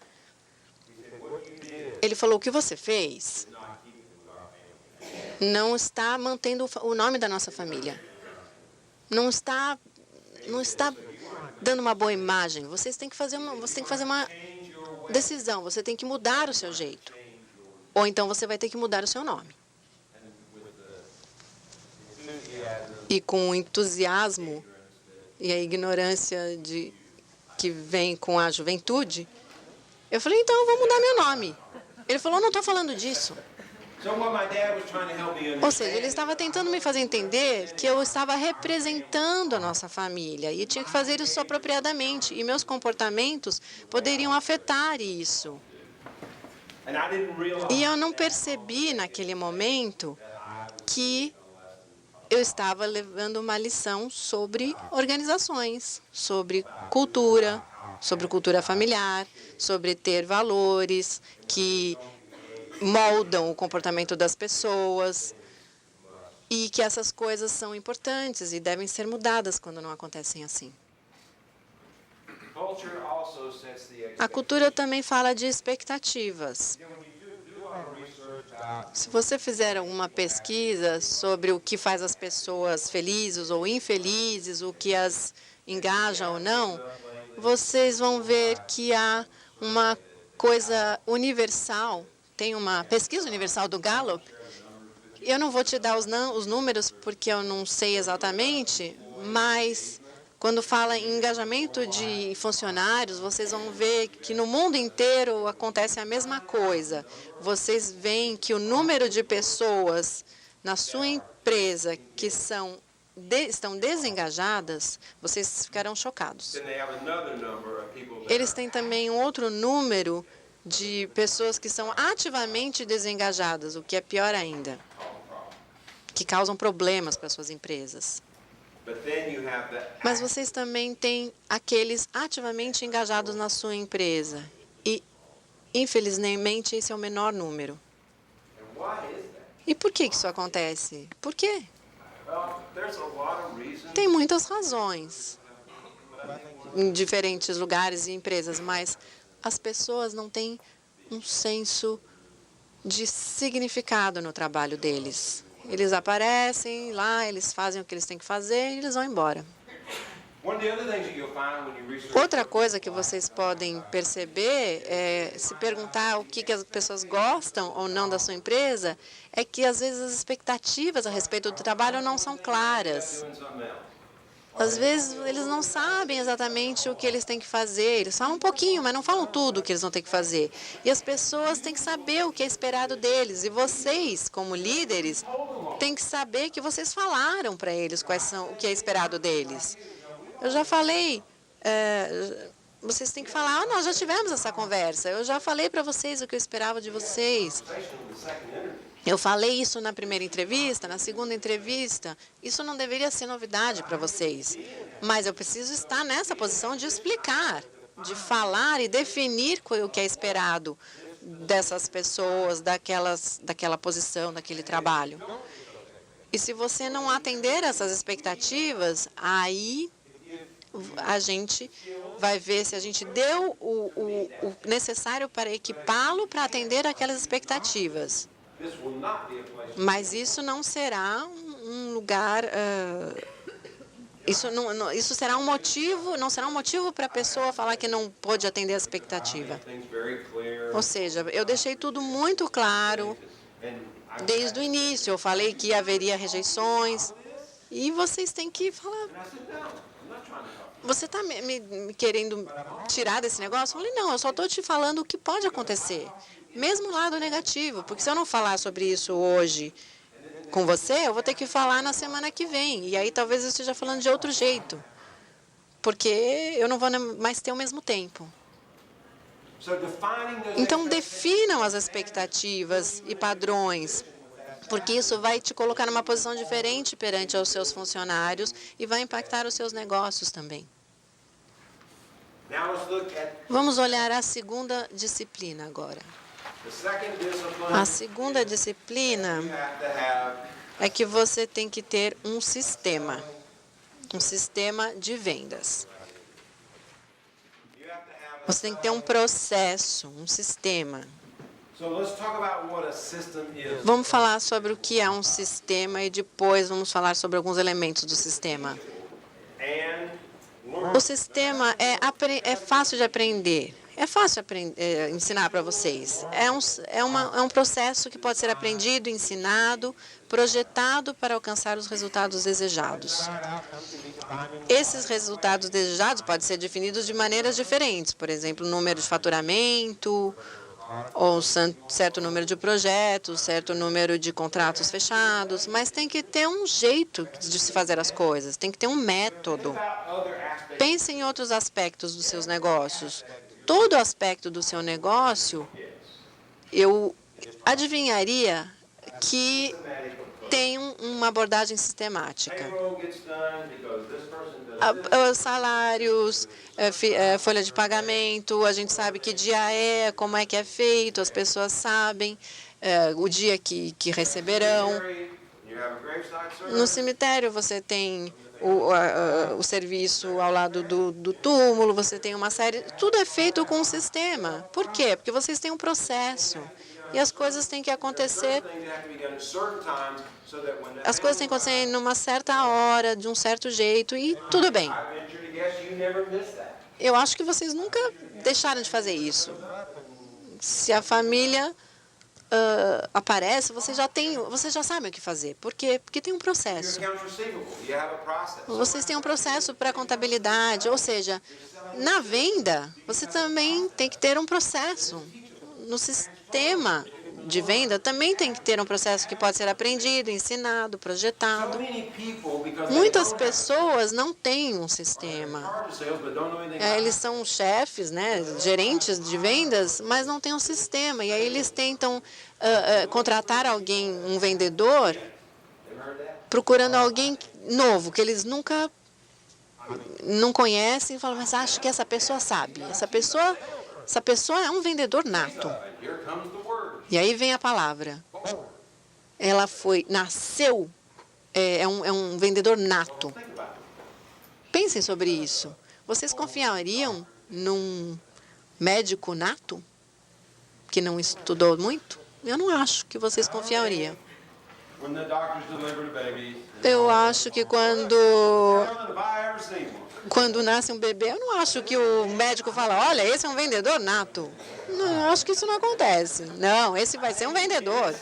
Ele falou: o que você fez não está mantendo o nome da nossa família. Não está dando uma boa imagem. Você tem que fazer uma decisão. Você tem que mudar o seu jeito. Ou então você vai ter que mudar o seu nome. E com o entusiasmo e a ignorância que vem com a juventude, eu falei: então eu vou mudar meu nome. Ele falou: não estou falando disso. Ou seja, ele estava tentando me fazer entender que eu estava representando a nossa família e tinha que fazer isso apropriadamente. E meus comportamentos poderiam afetar isso. E eu não percebi naquele momento que eu estava levando uma lição sobre organizações, sobre cultura familiar, sobre ter valores que moldam o comportamento das pessoas e que essas coisas são importantes e devem ser mudadas quando não acontecem assim. A cultura também fala de expectativas. Se você fizer alguma pesquisa sobre o que faz as pessoas felizes ou infelizes, o que as engaja ou não, vocês vão ver que há uma coisa universal. Tem uma pesquisa universal do Gallup. Eu não vou te dar os números porque eu não sei exatamente, mas quando fala em engajamento de funcionários, vocês vão ver que no mundo inteiro acontece a mesma coisa. Vocês veem que o número de pessoas na sua empresa que estão desengajadas, vocês ficarão chocados. Eles têm também um outro número de pessoas que são ativamente desengajadas, o que é pior ainda, que causam problemas para suas empresas. Mas vocês também têm aqueles ativamente engajados na sua empresa. E, infelizmente, esse é o menor número. E por que isso acontece? Por quê? Tem muitas razões em diferentes lugares e empresas, mas as pessoas não têm um senso de significado no trabalho deles. Eles aparecem lá, eles fazem o que eles têm que fazer e eles vão embora. Outra coisa que vocês podem perceber, se perguntar o que as pessoas gostam ou não da sua empresa, é que às vezes as expectativas a respeito do trabalho não são claras. Às vezes eles não sabem exatamente o que eles têm que fazer. Eles falam um pouquinho, mas não falam tudo o que eles vão ter que fazer. E as pessoas têm que saber o que é esperado deles. E vocês, como líderes, têm que saber que vocês falaram para eles o que é esperado deles. Eu já falei, vocês têm que falar: nós já tivemos essa conversa. Eu já falei para vocês o que eu esperava de vocês. Eu falei isso na primeira entrevista, na segunda entrevista. Isso não deveria ser novidade para vocês. Mas eu preciso estar nessa posição de explicar, de falar e definir o que é esperado dessas pessoas, daquela posição, daquele trabalho. E se você não atender essas expectativas, aí a gente vai ver se a gente deu o necessário para equipá-lo para atender aquelas expectativas. Mas isso não será um lugar, isso será um motivo, não será um motivo para a pessoa falar que não pôde atender a expectativa. Ou seja, eu deixei tudo muito claro desde o início. Eu falei que haveria rejeições e vocês têm que falar: você está me querendo tirar desse negócio? Eu falei: não, eu só estou te falando o que pode acontecer. Mesmo o lado negativo, porque se eu não falar sobre isso hoje com você, eu vou ter que falar na semana que vem. E aí talvez eu esteja falando de outro jeito, porque eu não vou mais ter o mesmo tempo. Então, definam as expectativas e padrões, porque isso vai te colocar numa posição diferente perante aos seus funcionários e vai impactar os seus negócios também. Vamos olhar a segunda disciplina agora. A segunda disciplina é que você tem que ter um sistema de vendas. Você tem que ter um processo, um sistema. Vamos falar sobre o que é um sistema e depois vamos falar sobre alguns elementos do sistema. O sistema é fácil de aprender. É fácil ensinar para vocês. É um processo que pode ser aprendido, ensinado, projetado para alcançar os resultados desejados. Esses resultados desejados podem ser definidos de maneiras diferentes. Por exemplo, número de faturamento, ou certo número de projetos, certo número de contratos fechados, mas tem que ter um jeito de se fazer as coisas, tem que ter um método. Pense em outros aspectos dos seus negócios. Todo aspecto do seu negócio, eu adivinharia que tem uma abordagem sistemática. Salários, folha de pagamento, a gente sabe que dia é, como é que é feito, as pessoas sabem o dia que receberão. No cemitério você tem o serviço ao lado do túmulo, você tem uma série... Tudo é feito com um sistema. Por quê? Porque vocês têm um processo. E as coisas têm que acontecer... As coisas têm que acontecer em uma certa hora, de um certo jeito, e tudo bem. Eu acho que vocês nunca deixaram de fazer isso. Se a família aparece, vocês já sabem o que fazer. Por quê? Porque tem um processo. Vocês têm um processo para contabilidade, ou seja, na venda, você também tem que ter um processo. No sistema de venda também tem que ter um processo que pode ser aprendido, ensinado, projetado. Muitas pessoas não têm um sistema. Eles são chefes, né, gerentes de vendas, mas não têm um sistema. E aí eles tentam contratar alguém, um vendedor, procurando alguém novo, que eles nunca não conhecem, e falam, mas acho que essa pessoa sabe. Essa pessoa é um vendedor nato. E aí vem a palavra. Ela nasceu, é um vendedor nato. Pensem sobre isso. Vocês confiariam num médico nato que não estudou muito? Eu não acho que vocês confiariam. Eu acho que quando nasce um bebê, eu não acho que o médico fala, olha, esse é um vendedor nato. Não, eu acho que isso não acontece. Não, esse vai ser um vendedor.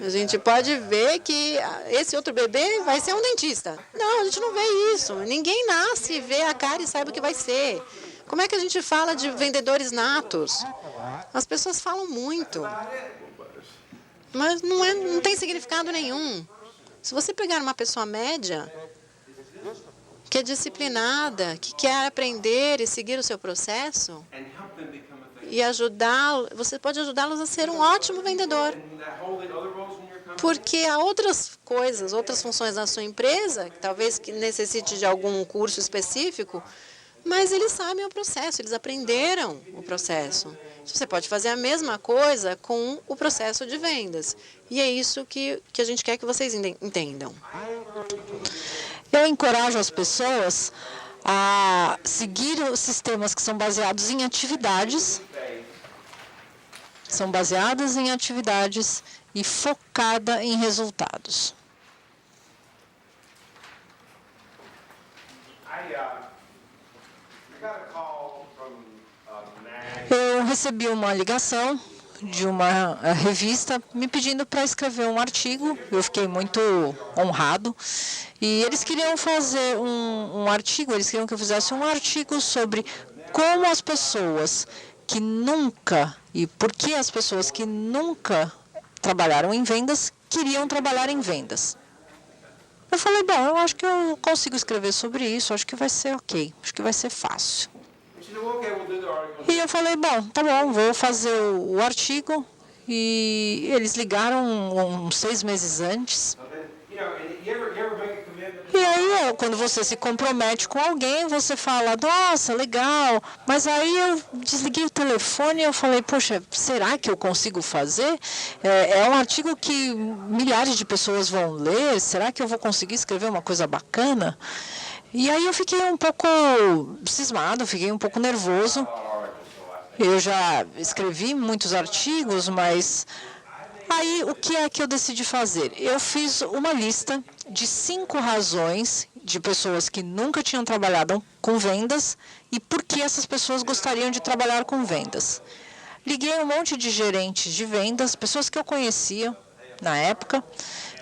A gente pode ver que esse outro bebê vai ser um dentista. Não, a gente não vê isso. Ninguém nasce, vê a cara e sabe o que vai ser. Como é que a gente fala de vendedores natos? As pessoas falam muito, mas não tem significado nenhum. Se você pegar uma pessoa média, que é disciplinada, que quer aprender e seguir o seu processo, e você pode ajudá-los a ser um ótimo vendedor. Porque há outras coisas, outras funções na sua empresa, que talvez que necessite de algum curso específico, mas eles sabem o processo, eles aprenderam o processo. Você pode fazer a mesma coisa com o processo de vendas. E é isso que a gente quer que vocês entendam. Eu encorajo as pessoas a seguir os sistemas que são baseados em atividades. São baseadas em atividades e focada em resultados. Eu recebi uma ligação de uma revista me pedindo para escrever um artigo. Eu fiquei muito honrado. E eles queriam fazer um artigo, eles queriam que eu fizesse um artigo sobre como as pessoas que nunca, e por que as pessoas que nunca trabalharam em vendas queriam trabalhar em vendas. Eu falei, bom, eu acho que eu consigo escrever sobre isso, acho que vai ser ok, acho que vai ser fácil. E eu falei, bom, tá bom, vou fazer o artigo. E eles ligaram uns 6 meses antes. E aí, quando você se compromete com alguém, você fala, nossa, legal. Mas aí eu desliguei o telefone e eu falei, poxa, será que eu consigo fazer? É um artigo que milhares de pessoas vão ler. Será que eu vou conseguir escrever uma coisa bacana? E aí eu fiquei um pouco cismado, fiquei um pouco nervoso. Eu já escrevi muitos artigos, mas aí o que é que eu decidi fazer? Eu fiz uma lista de 5 razões de pessoas que nunca tinham trabalhado com vendas e por que essas pessoas gostariam de trabalhar com vendas. Liguei um monte de gerentes de vendas, pessoas que eu conhecia na época,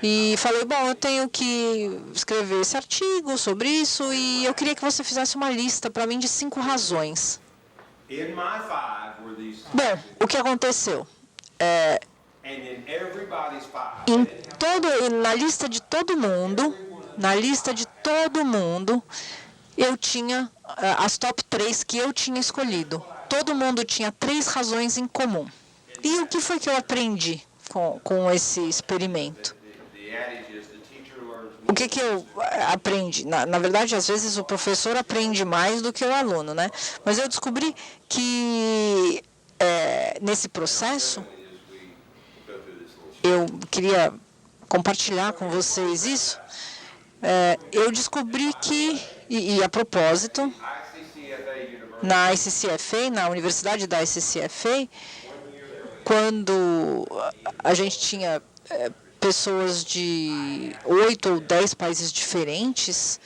e falei, bom, eu tenho que escrever esse artigo sobre isso e eu queria que você fizesse uma lista para mim de 5 razões. Bom, o que aconteceu? Na lista de todo mundo, eu tinha as top 3 que eu tinha escolhido. Todo mundo tinha 3 razões em comum. E o que foi que eu aprendi com esse experimento? O que eu aprendi? Na verdade, às vezes o professor aprende mais do que o aluno, né? Mas eu descobri que nesse processo, eu queria compartilhar com vocês isso, eu descobri que, e a propósito, na ICCFA, na Universidade da ICCFA, quando a gente tinha pessoas de 8 ou 10 países diferentes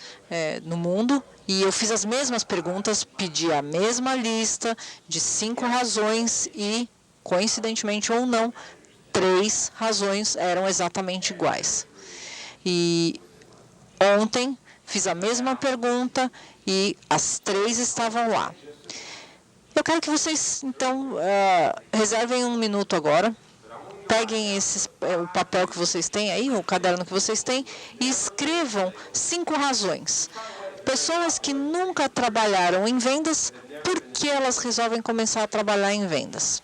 no mundo, e eu fiz as mesmas perguntas, pedi a mesma lista de 5 razões e, coincidentemente ou não, 3 razões eram exatamente iguais. E ontem fiz a mesma pergunta e as 3 estavam lá. Eu quero que vocês, então, reservem um minuto agora, peguem o papel que vocês têm aí, o caderno que vocês têm, e escrevam 5 razões. Pessoas que nunca trabalharam em vendas, por que elas resolvem começar a trabalhar em vendas?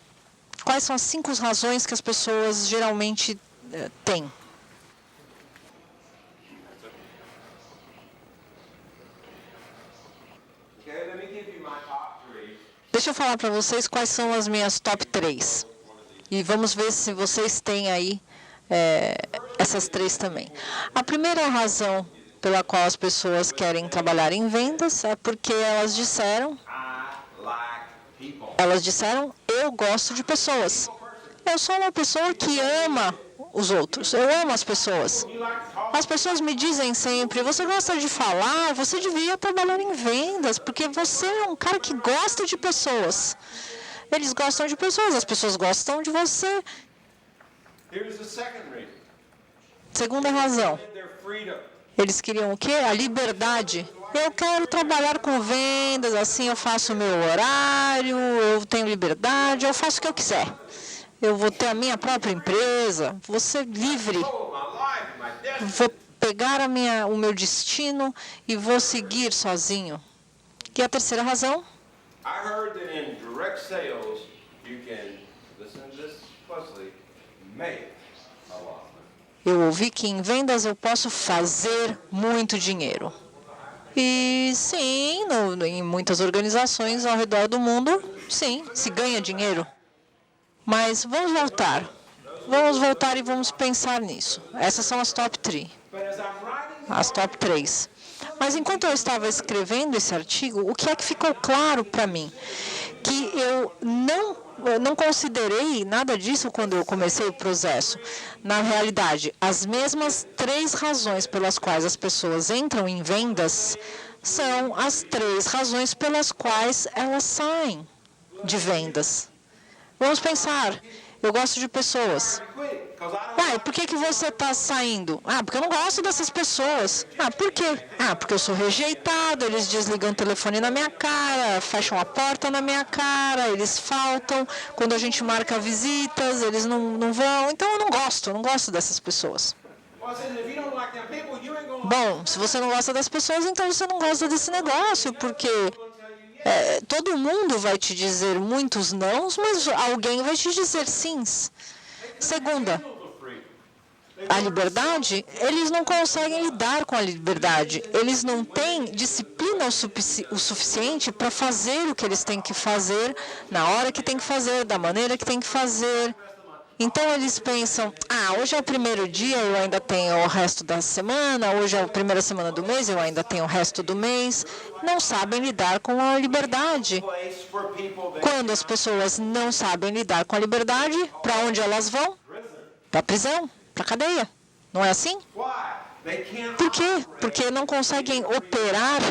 Quais são as 5 razões que as pessoas geralmente têm? Deixa eu falar para vocês quais são as minhas top 3. E vamos ver se vocês têm aí essas 3 também. A primeira razão pela qual as pessoas querem trabalhar em vendas é porque elas disseram, eu gosto de pessoas. Eu sou uma pessoa que ama os outros. Eu amo as pessoas. As pessoas me dizem sempre, você gosta de falar, você devia trabalhar em vendas, porque você é um cara que gosta de pessoas. Eles gostam de pessoas, as pessoas gostam de você. Segunda razão. Eles queriam o quê? A liberdade. Eu quero trabalhar com vendas, assim eu faço o meu horário, eu tenho liberdade, eu faço o que eu quiser. Eu vou ter a minha própria empresa, vou ser livre. Vou pegar o meu destino e vou seguir sozinho. E a terceira razão? Eu ouvi que em vendas eu posso fazer muito dinheiro. E sim, em muitas organizações ao redor do mundo, sim, se ganha dinheiro. Mas vamos voltar. Vamos voltar e vamos pensar nisso. Essas são as top 3. As top 3. Mas enquanto eu estava escrevendo esse artigo, o que é que ficou claro para mim? Que eu não considerei nada disso quando eu comecei o processo. Na realidade, as mesmas 3 razões pelas quais as pessoas entram em vendas são as 3 razões pelas quais elas saem de vendas. Vamos pensar, eu gosto de pessoas. Uai, por que você está saindo? Porque eu não gosto dessas pessoas. Por quê? Porque eu sou rejeitado, eles desligam o telefone na minha cara, fecham a porta na minha cara, eles faltam. Quando a gente marca visitas, eles não vão. Então eu não gosto dessas pessoas. Bom, se você não gosta das pessoas, então você não gosta desse negócio, porque todo mundo vai te dizer muitos nãos, mas alguém vai te dizer sims. Segunda, a liberdade, eles não conseguem lidar com a liberdade. Eles não têm disciplina o suficiente para fazer o que eles têm que fazer, na hora que tem que fazer, da maneira que tem que fazer. Então eles pensam, hoje é o primeiro dia, eu ainda tenho o resto da semana, hoje é a primeira semana do mês, eu ainda tenho o resto do mês. Não sabem lidar com a liberdade. Quando as pessoas não sabem lidar com a liberdade, para onde elas vão? Para a prisão, para a cadeia. Não é assim? Por quê? Porque não conseguem operar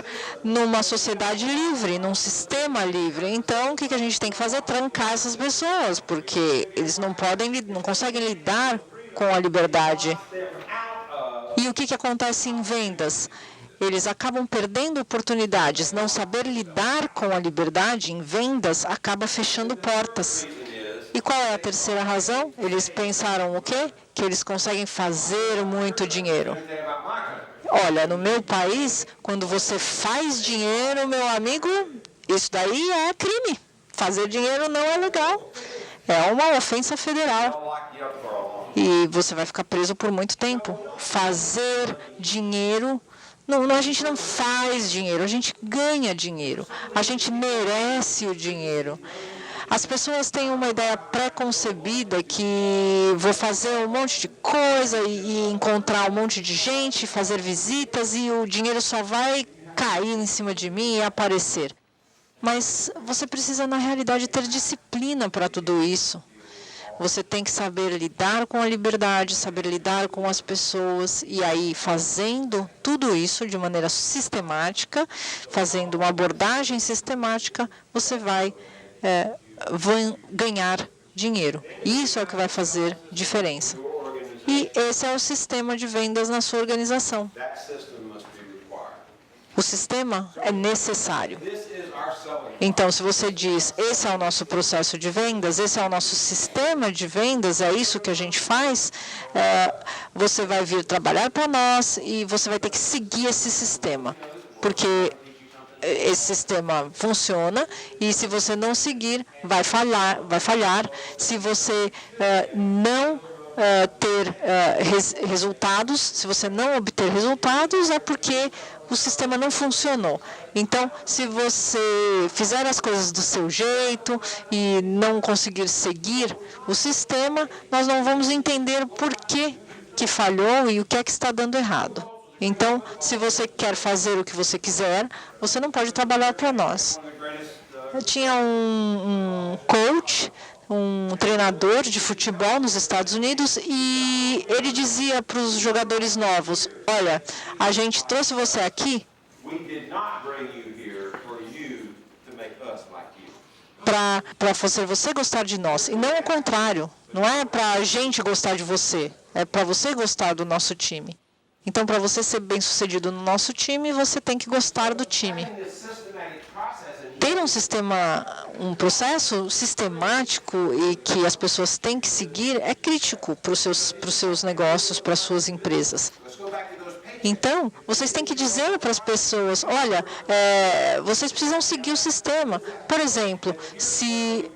numa sociedade livre, num sistema livre. Então, o que a gente tem que fazer? Trancar essas pessoas, porque eles não conseguem lidar com a liberdade. E o que acontece em vendas? Eles acabam perdendo oportunidades. Não saber lidar com a liberdade em vendas acaba fechando portas. E qual é a terceira razão? Eles pensaram o quê? Que eles conseguem fazer muito dinheiro. Olha, no meu país, quando você faz dinheiro, meu amigo, isso daí é crime. Fazer dinheiro não é legal. É uma ofensa federal. E você vai ficar preso por muito tempo. Fazer dinheiro... Não, a gente não faz dinheiro, a gente ganha dinheiro. A gente merece o dinheiro. As pessoas têm uma ideia pré-concebida que vou fazer um monte de coisa e encontrar um monte de gente, fazer visitas e o dinheiro só vai cair em cima de mim e aparecer. Mas você precisa, na realidade, ter disciplina para tudo isso. Você tem que saber lidar com a liberdade, saber lidar com as pessoas. E aí, fazendo tudo isso de maneira sistemática, fazendo uma abordagem sistemática, você vai ganhar dinheiro. Isso é o que vai fazer diferença. E esse é o sistema de vendas na sua organização. O sistema é necessário. Então, se você diz, esse é o nosso processo de vendas, esse é o nosso sistema de vendas, é isso que a gente faz, você vai vir trabalhar para nós e você vai ter que seguir esse sistema. Porque esse sistema funciona e se você não seguir, vai falhar. Se você não ter resultados, se você não obter resultados, é porque o sistema não funcionou. Então, se você fizer as coisas do seu jeito e não conseguir seguir o sistema, nós não vamos entender por que falhou e o que é que está dando errado. Então, se você quer fazer o que você quiser, você não pode trabalhar para nós. Eu tinha um coach, um treinador de futebol nos Estados Unidos, e ele dizia para os jogadores novos, olha, a gente trouxe você aqui para você gostar de nós, e não o contrário. Não é para a gente gostar de você, é para você gostar do nosso time. Então, para você ser bem-sucedido no nosso time, você tem que gostar do time. Ter um processo sistemático e que as pessoas têm que seguir é crítico para os seus negócios, para as suas empresas. Então, vocês têm que dizer para as pessoas, olha, vocês precisam seguir o sistema. Por exemplo, se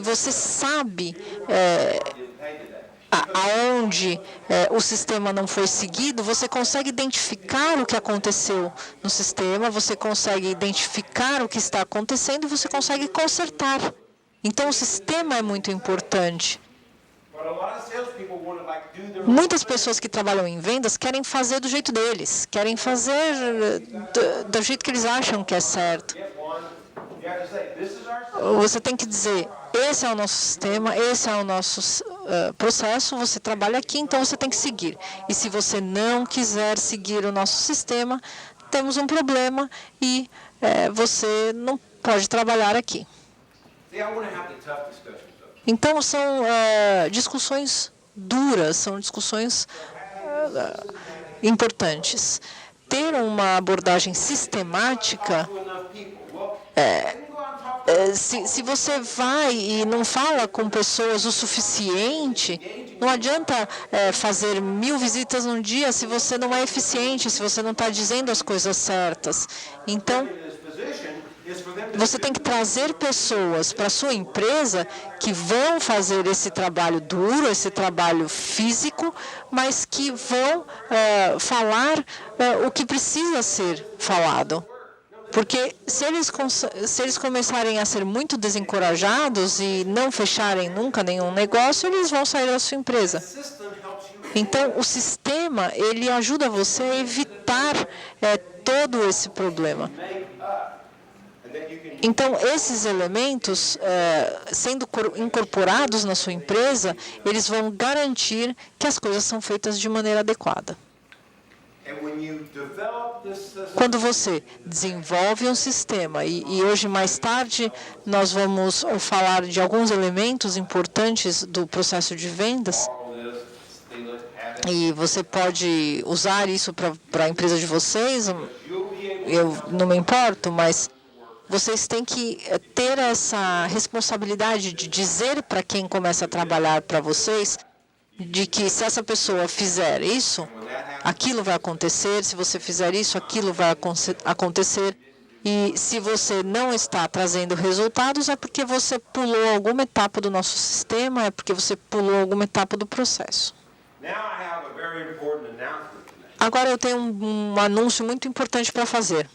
você sabe aonde o sistema não foi seguido, você consegue identificar o que aconteceu no sistema, você consegue identificar o que está acontecendo e você consegue consertar. Então, o sistema é muito importante. Muitas pessoas que trabalham em vendas querem fazer do jeito deles, querem fazer do jeito que eles acham que é certo. Você tem que dizer, esse é o nosso sistema, esse é o nosso processo, você trabalha aqui, então você tem que seguir. E se você não quiser seguir o nosso sistema, temos um problema e você não pode trabalhar aqui. Então, são discussões duras, são discussões importantes. Ter uma abordagem sistemática, se você vai e não fala com pessoas o suficiente, não adianta fazer 1000 visitas num dia se você não é eficiente, se você não está dizendo as coisas certas. Então, você tem que trazer pessoas para a sua empresa que vão fazer esse trabalho duro, esse trabalho físico, mas que vão falar o que precisa ser falado. Porque se eles começarem a ser muito desencorajados e não fecharem nunca nenhum negócio, eles vão sair da sua empresa. Então, o sistema, ele ajuda você a evitar todo esse problema. Então, esses elementos, sendo incorporados na sua empresa, eles vão garantir que as coisas são feitas de maneira adequada. Quando você desenvolve um sistema, e hoje mais tarde nós vamos falar de alguns elementos importantes do processo de vendas, e você pode usar isso para a empresa de vocês, eu não me importo, mas vocês têm que ter essa responsabilidade de dizer para quem começa a trabalhar para vocês, de que se essa pessoa fizer isso, aquilo vai acontecer, se você fizer isso, aquilo vai acontecer. E se você não está trazendo resultados, é porque você pulou alguma etapa do nosso sistema, é porque você pulou alguma etapa do processo. Agora eu tenho um anúncio muito importante para fazer.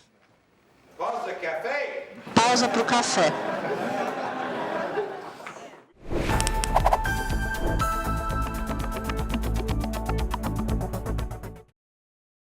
Pausa para o café.